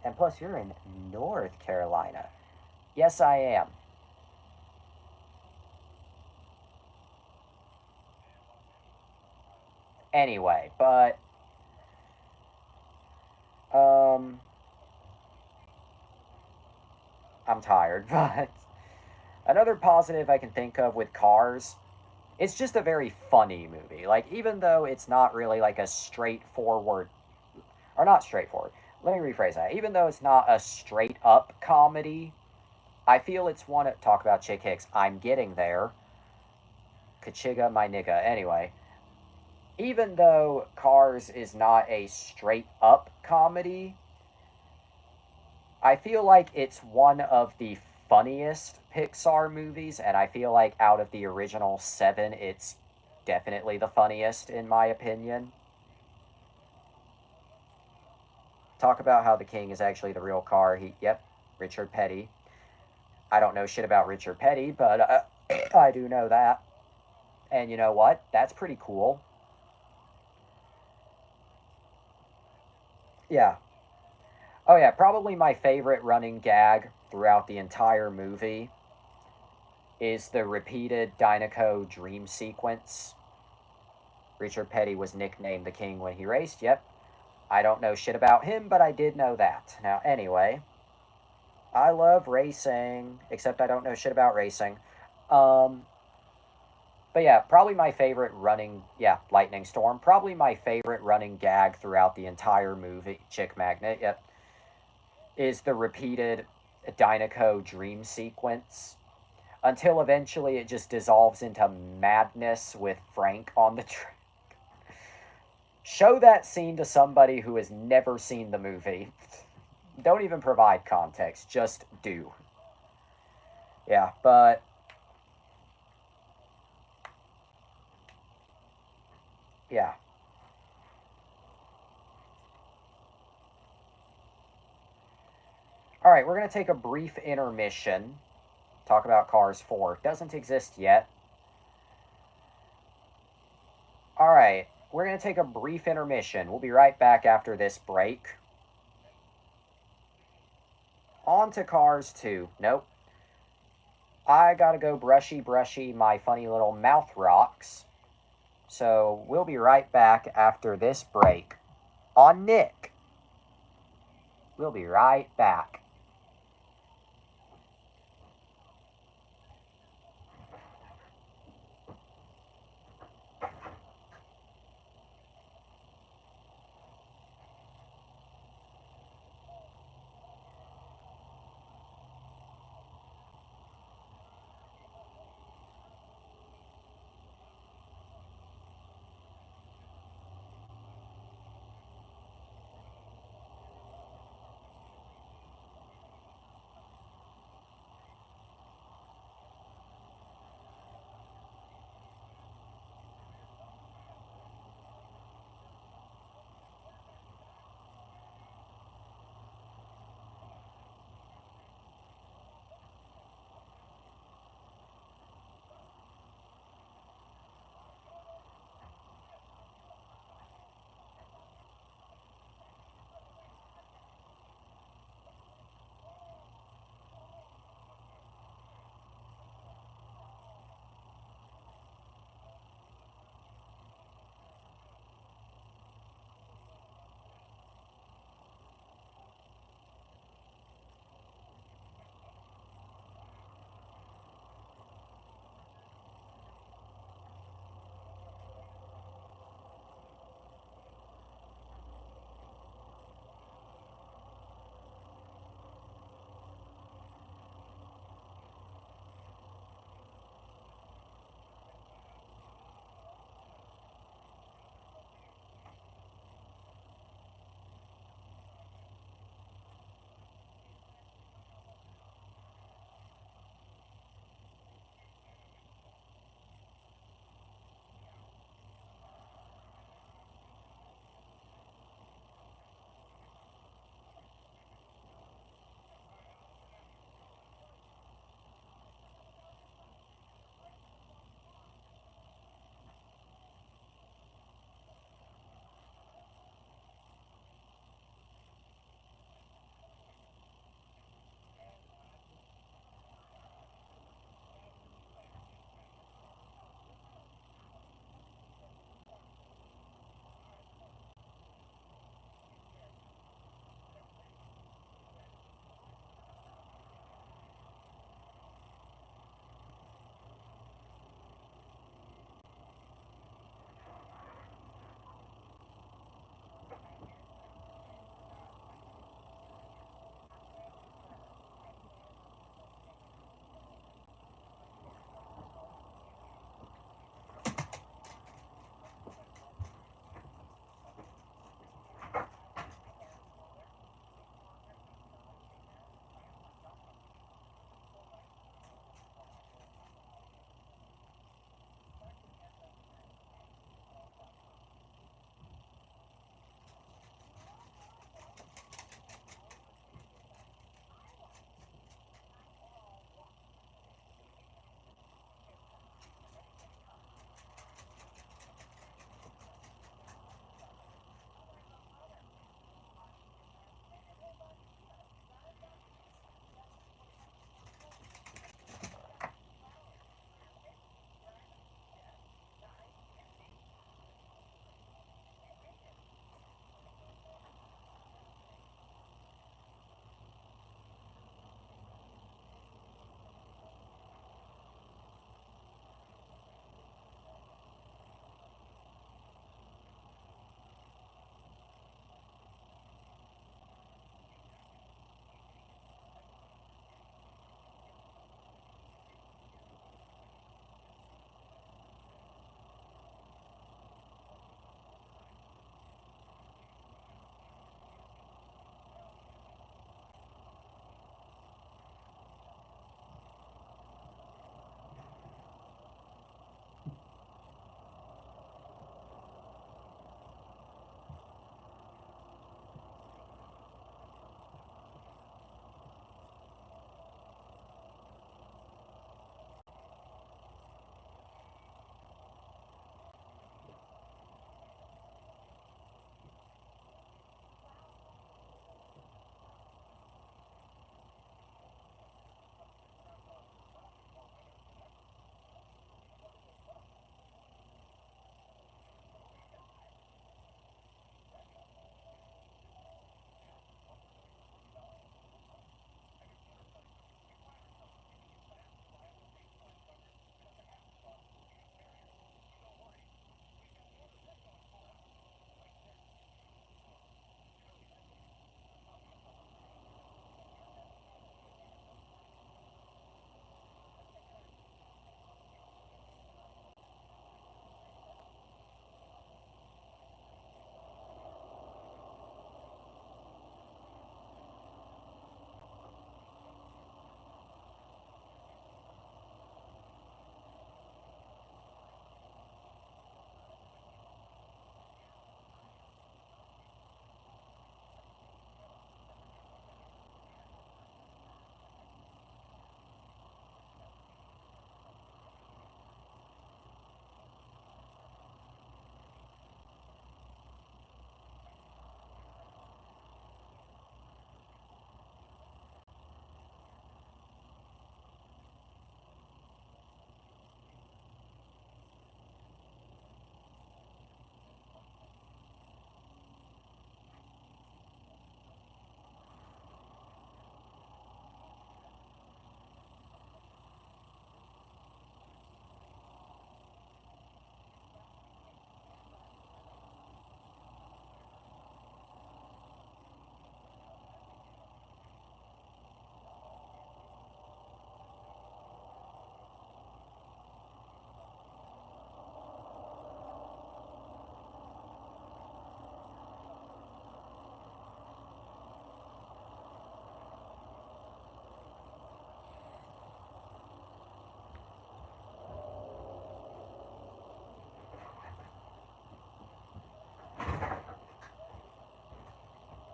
And plus, you're in North Carolina. Yes, I am. Anyway, but I'm tired, but another positive I can think of with Cars, it's just a very funny movie. Like, even though it's not really like a straightforward, or not straightforward, let me rephrase that. Even though it's not a straight up comedy, I feel it's one, talk about chick hicks, I'm getting there. Kachiga, my nigga. Anyway, even though Cars is not a straight up comedy, I feel like it's one of the funniest Pixar movies, and I feel like out of the original 7, it's definitely the funniest, in my opinion. Talk about how the king is actually the real car. Yep, Richard Petty. I don't know shit about Richard Petty, but I do know that. And you know what? That's pretty cool. Yeah. Oh, yeah, probably my favorite running gag throughout the entire movie is the repeated Dinoco dream sequence Richard Petty was nicknamed the King when he raced. Yep. I don't know shit about him, but I did know that. Now, anyway, I love racing, except I don't know shit about racing. But yeah, probably my favorite running, yeah, Lightning Storm. Probably my favorite running gag throughout the entire movie, Chick Magnet, yep, is the repeated Dynaco dream sequence until eventually it just dissolves into madness with Frank on the track. Show that scene to somebody who has never seen the movie. Don't even provide context, just do. Yeah, but yeah. All right, we're going to take a brief intermission. Talk about Cars 4. Doesn't exist yet. All right, we're going to take a brief intermission. We'll be right back after this break. On to Cars 2. Nope. I got to go brushy my funny little mouth rocks. So we'll be right back after this break on Nick. We'll be right back.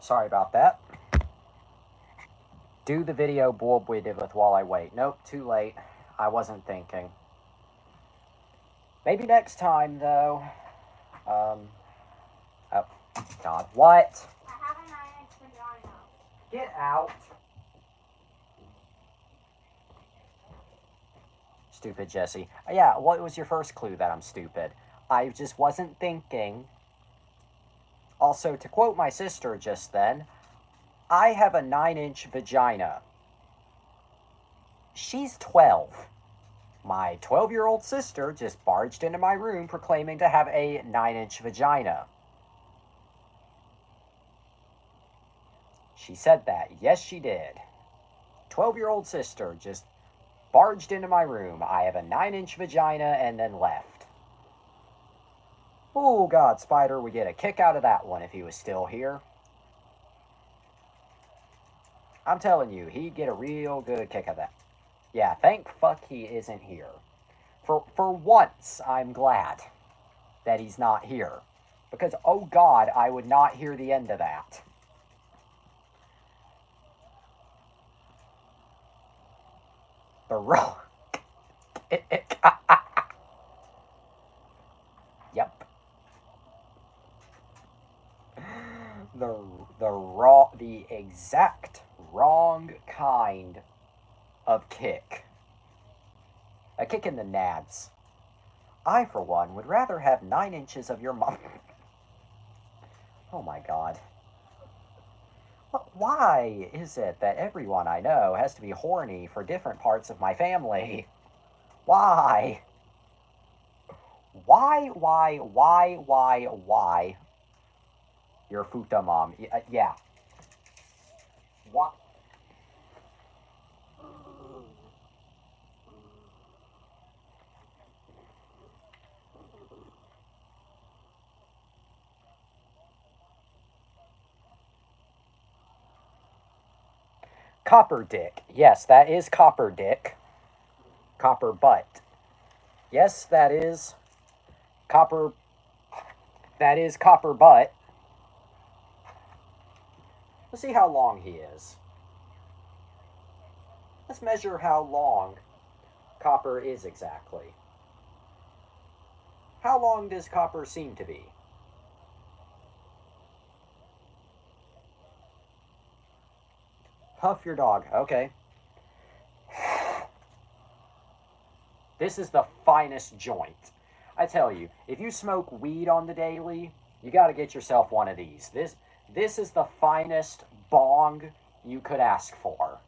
Sorry about that. Do the video bulb we did with while I wait. Nope, too late. I wasn't thinking. Maybe next time, though. Oh, God. What? I have a 9-inch vagina. Get out. Stupid Jesse. Yeah, what was your first clue that I'm stupid? I just wasn't thinking. Also, to quote my sister just then, I have a 9-inch vagina. She's 12. My 12-year-old sister just barged into my room proclaiming to have a 9-inch vagina. She said that. Yes, she did. 12-year-old sister just barged into my room. I have a 9-inch vagina and then left. Oh, God, Spider would get a kick out of that one if he was still here. I'm telling you, he'd get a real good kick out of that. Yeah, thank fuck he isn't here. For once, I'm glad that he's not here. Because, oh God, I would not hear the end of that. The wrong... Yep. The exact wrong kind of kick. A kick in the nads. I, for one, would rather have 9 inches of your mom. Oh my God. Why is it that everyone I know has to be horny for different parts of my family? Why? Why? Your futa mom. Yeah. What? Copper dick. Yes, that is copper dick. Copper butt. Yes, that is copper. That is copper butt. Let's see how long he is. Let's measure how long copper is exactly. How long does copper seem to be? Huff your dog. Okay. This is the finest joint. I tell you, if you smoke weed on the daily, you got to get yourself one of these. This is the finest bong you could ask for.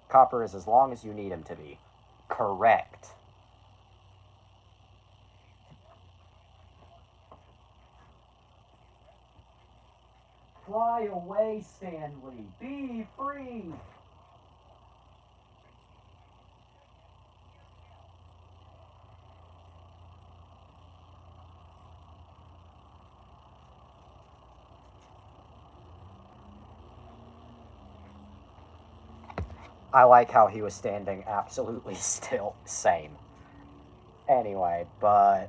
Copper is as long as you need him to be. Correct. Fly away, Stanley. Be free. I like how he was standing absolutely still. Same. Anyway, but...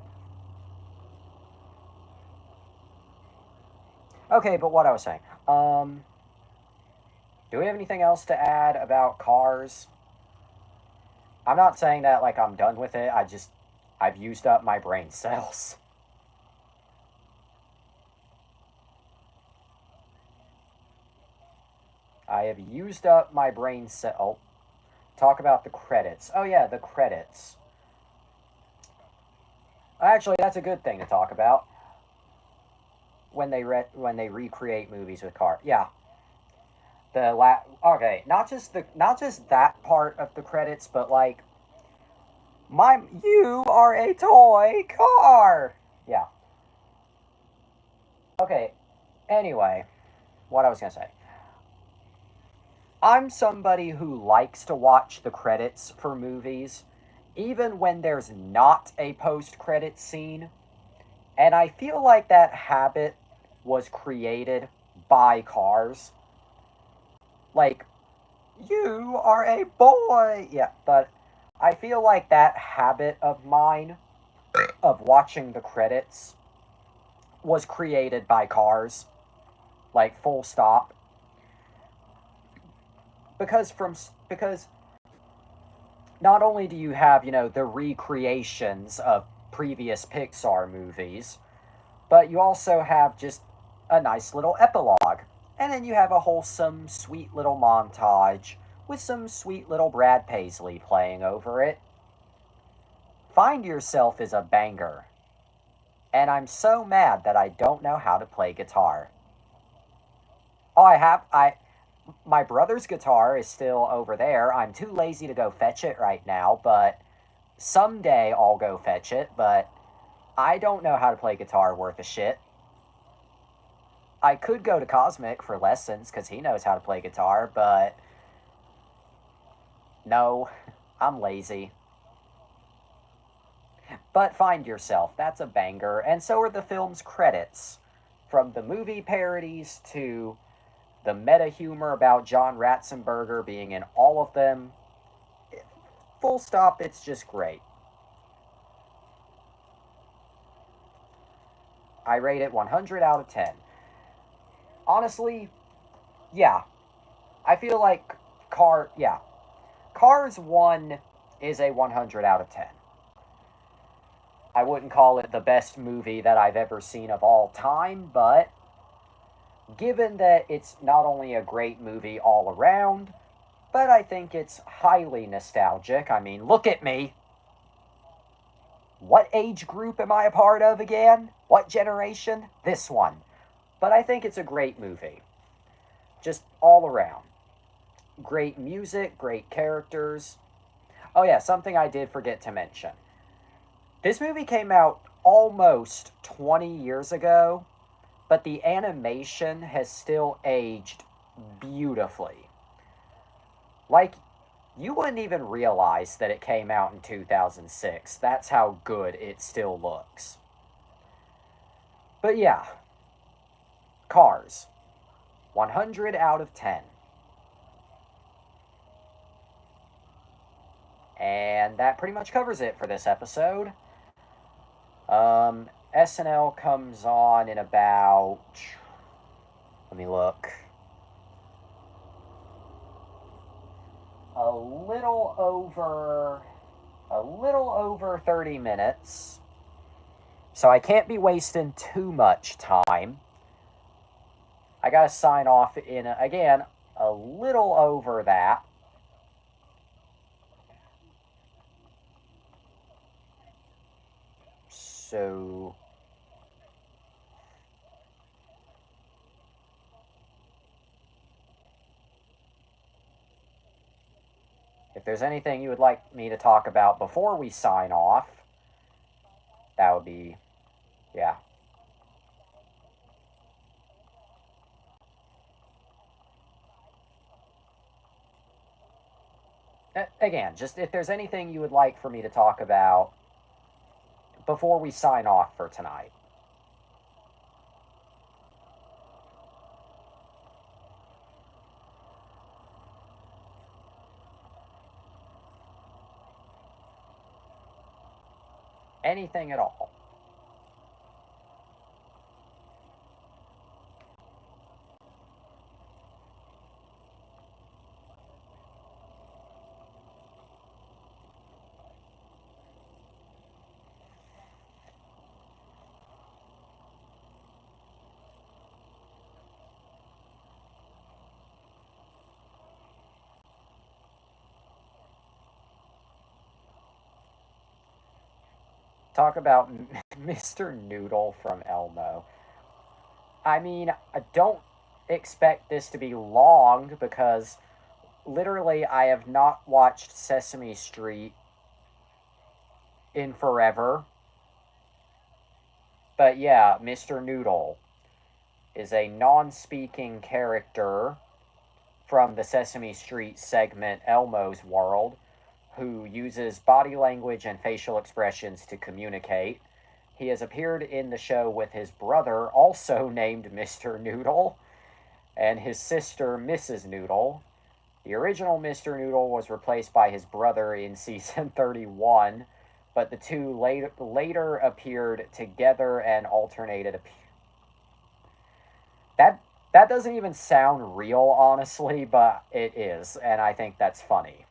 Okay, but what I was saying. Do we have anything else to add about cars? I'm not saying that like I'm done with it. I've used up my brain cells. I have used up my brain cell. Oh, talk about the credits. Oh yeah, the credits. Actually, that's a good thing to talk about. When they recreate movies with cars. Yeah. Okay, not just that part of the credits, but like you are a toy car. Yeah. Okay. Anyway, what I was gonna say. I'm somebody who likes to watch the credits for movies, even when there's not a post-credit scene. And I feel like that habit was created by cars. Like, you are a boy! Yeah, but I feel like that habit of mine, of watching the credits, was created by cars. like full stop. Because not only do you have, the recreations of previous Pixar movies, but you also have just a nice little epilogue. And then you have a wholesome, sweet little montage with some sweet little Brad Paisley playing over it. Find Yourself is a banger. And I'm so mad that I don't know how to play guitar. Oh, my brother's guitar is still over there. I'm too lazy to go fetch it right now, but someday I'll go fetch it, but I don't know how to play guitar worth a shit. I could go to Cosmic for lessons because he knows how to play guitar, but no, I'm lazy. But Find Yourself, that's a banger, and so are the film's credits. From the movie parodies to the meta humor about John Ratzenberger being in all of them. Full stop, it's just great. I rate it 100 out of 10. Honestly, yeah. I feel like Cars 1 is a 100 out of 10. I wouldn't call it the best movie that I've ever seen of all time, but given that it's not only a great movie all around, but I think it's highly nostalgic. I mean, look at me. What age group am I a part of again? What generation? This one. But I think it's a great movie. Just all around. Great music, great characters. Oh yeah, something I did forget to mention. This movie came out almost 20 years ago, but the animation has still aged beautifully. Like, you wouldn't even realize that it came out in 2006. That's how good it still looks. But yeah, Cars. 100 out of 10. And that pretty much covers it for this episode. SNL comes on in about... Let me look. A little over 30 minutes. So I can't be wasting too much time. I gotta sign off in, again, a little over that. So... if there's anything you would like me to talk about before we sign off, that would be, yeah. Again, just if there's anything you would like for me to talk about before we sign off for tonight. Anything at all. Talk about Mr. Noodle from Elmo. I mean, I don't expect this to be long because literally I have not watched Sesame Street in forever. But yeah, Mr. Noodle is a non-speaking character from the Sesame Street segment Elmo's World who uses body language and facial expressions to communicate. He has appeared in the show with his brother, also named Mr. Noodle, and his sister, Mrs. Noodle. The original Mr. Noodle was replaced by his brother in season 31, but the two later appeared together and alternated. That That doesn't even sound real, honestly, but it is, and I think that's funny.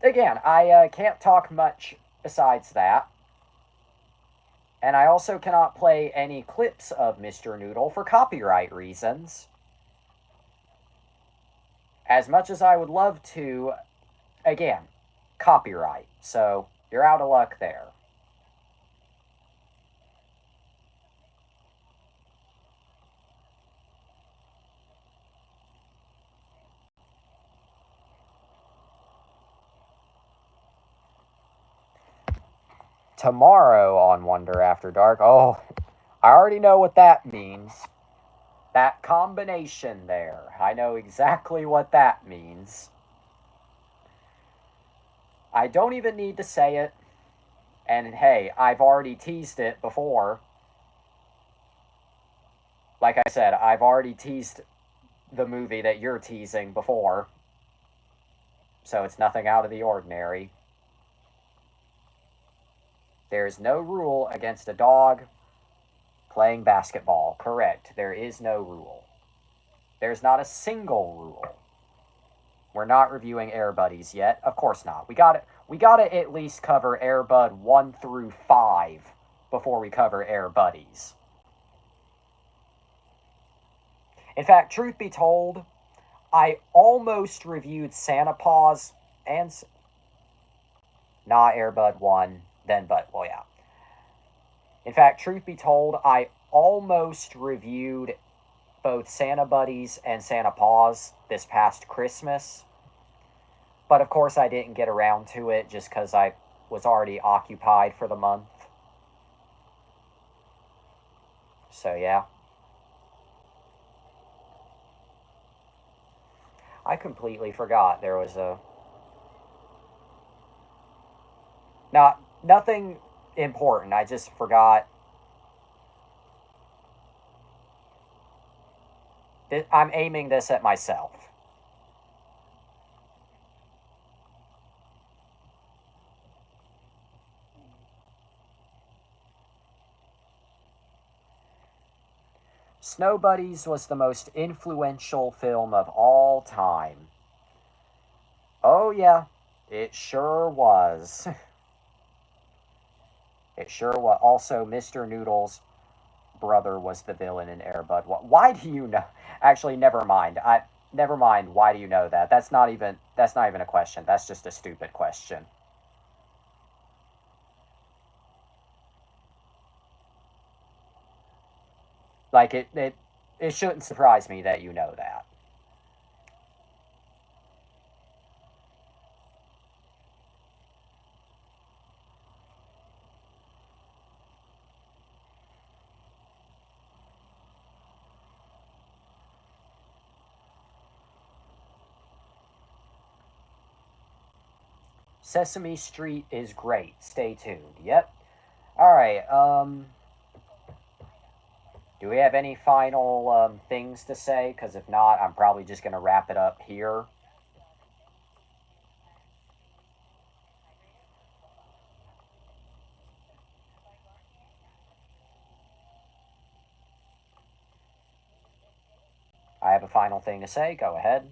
Again, I can't talk much besides that. And I also cannot play any clips of Mr. Noodle for copyright reasons. As much as I would love to, again, copyright. So you're out of luck there. Tomorrow on Wonder After Dark. Oh, I already know what that means. That combination there. I know exactly what that means. I don't even need to say it. And hey, I've already teased it before. Like I said, I've already teased the movie that you're teasing before. So it's nothing out of the ordinary. There is no rule against a dog playing basketball. Correct. There is no rule. There's not a single rule. We're not reviewing Air Buddies yet. Of course not. We gotta at least cover Air Bud 1 through 5 before we cover Air Buddies. In fact, truth be told, I almost reviewed Santa Paws and not Air Bud 1, then Bud. Well, yeah. In fact, truth be told, I almost reviewed both Santa Buddies and Santa Paws this past Christmas. But of course, I didn't get around to it just because I was already occupied for the month. So, yeah. I completely forgot there was a... Nothing important. I just forgot. I'm aiming this at myself. Snow Buddies was the most influential film of all time. Oh, yeah, it sure was. It sure was. Also, Mr. Noodle's brother was the villain in Air Bud. Why do you know? Actually, never mind. Never mind. Why do you know that? That's not even a question. That's just a stupid question. Like it shouldn't surprise me that you know that. Sesame Street is great. Stay tuned. Yep. All right. Do we have any final things to say? Because if not, I'm probably just going to wrap it up here. I have a final thing to say. Go ahead.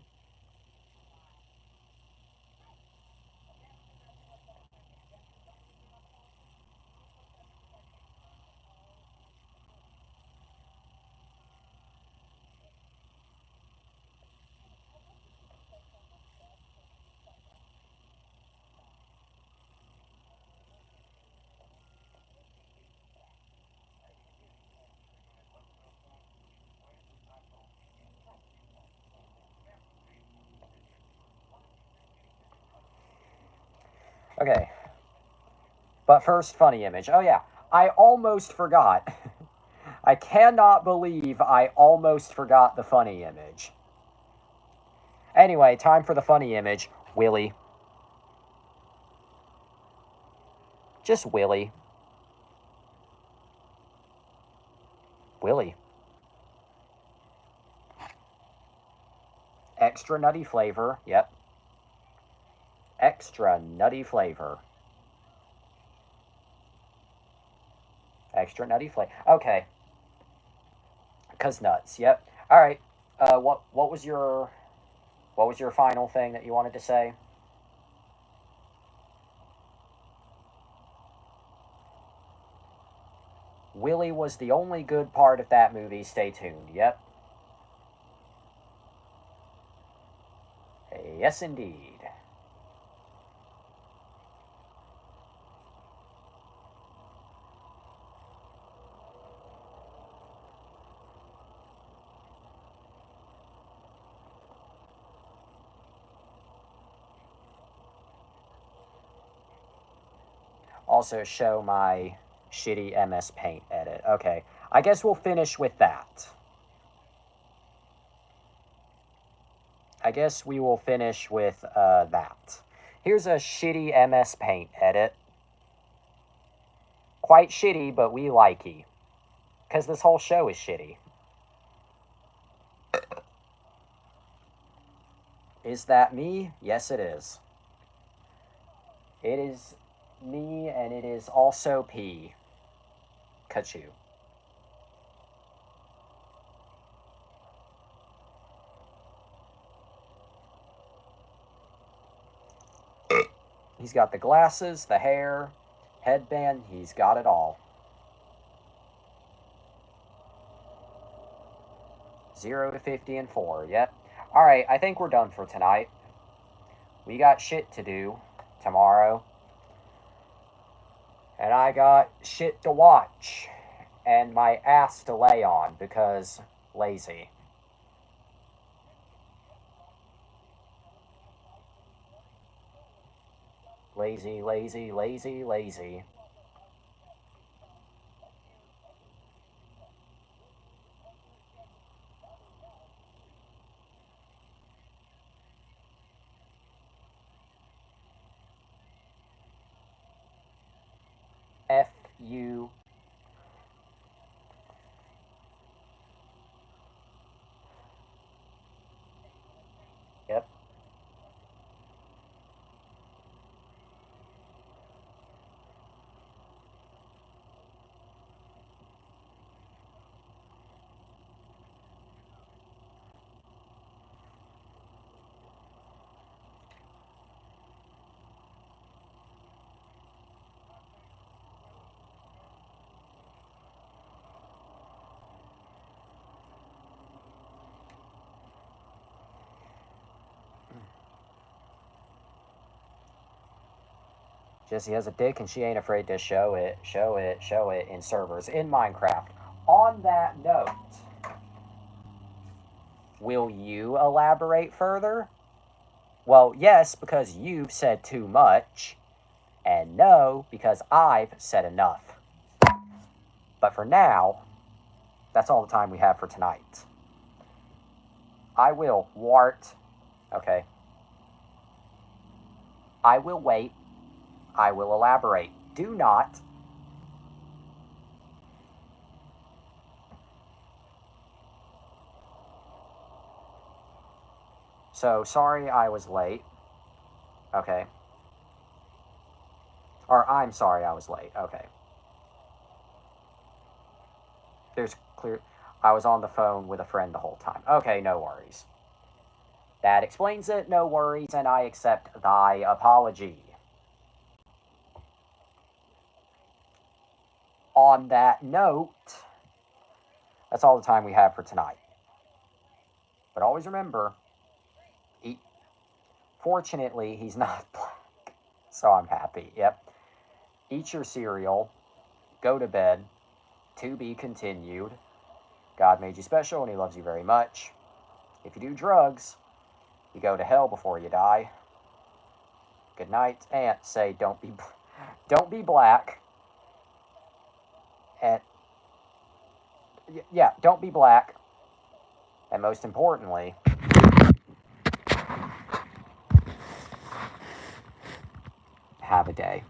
Okay. But first, funny image. Oh, yeah. I almost forgot. I cannot believe I almost forgot the funny image. Anyway, time for the funny image. Willie. Just Willie. Willie. Extra nutty flavor. Yep. Extra nutty flavor. Extra nutty flavor. Okay. 'cause nuts. Yep. All right. What was your final thing that you wanted to say? Willie was the only good part of that movie. Stay tuned. Yep. Yes, indeed. Also show my shitty MS Paint edit. Okay, I guess we'll finish with that. I guess we will finish with that. Here's a shitty MS Paint edit. Quite shitty, but we likey. Because this whole show is shitty. Is that me? Yes, it is. It is me, and it is also P. Kachu. He's got the glasses, the hair, headband. He's got it all. 0 to 50 and 4. Yep. Alright, I think we're done for tonight. We got shit to do tomorrow. And I got shit to watch. And my ass to lay on because lazy. Lazy, lazy, lazy, lazy. F-U. Yep. Jessie has a dick and she ain't afraid to show it, show it, show it in servers in Minecraft. On that note, will you elaborate further? Well, yes, because you've said too much, and no, because I've said enough. But for now, that's all the time we have for tonight. I will wart. Okay. I will wait. I will elaborate. Do not. So, sorry I was late. Okay. Or, I'm sorry I was late. Okay. There's clear... I was on the phone with a friend the whole time. Okay, no worries. That explains it. No worries, and I accept thy apology. On that note, that's all the time we have for tonight. But always remember, fortunately, he's not black. So I'm happy. Yep. Eat your cereal. Go to bed. To be continued. God made you special and he loves you very much. If you do drugs, you go to hell before you die. Good night. And say don't be black. And yeah, don't be black. And most importantly, have a day.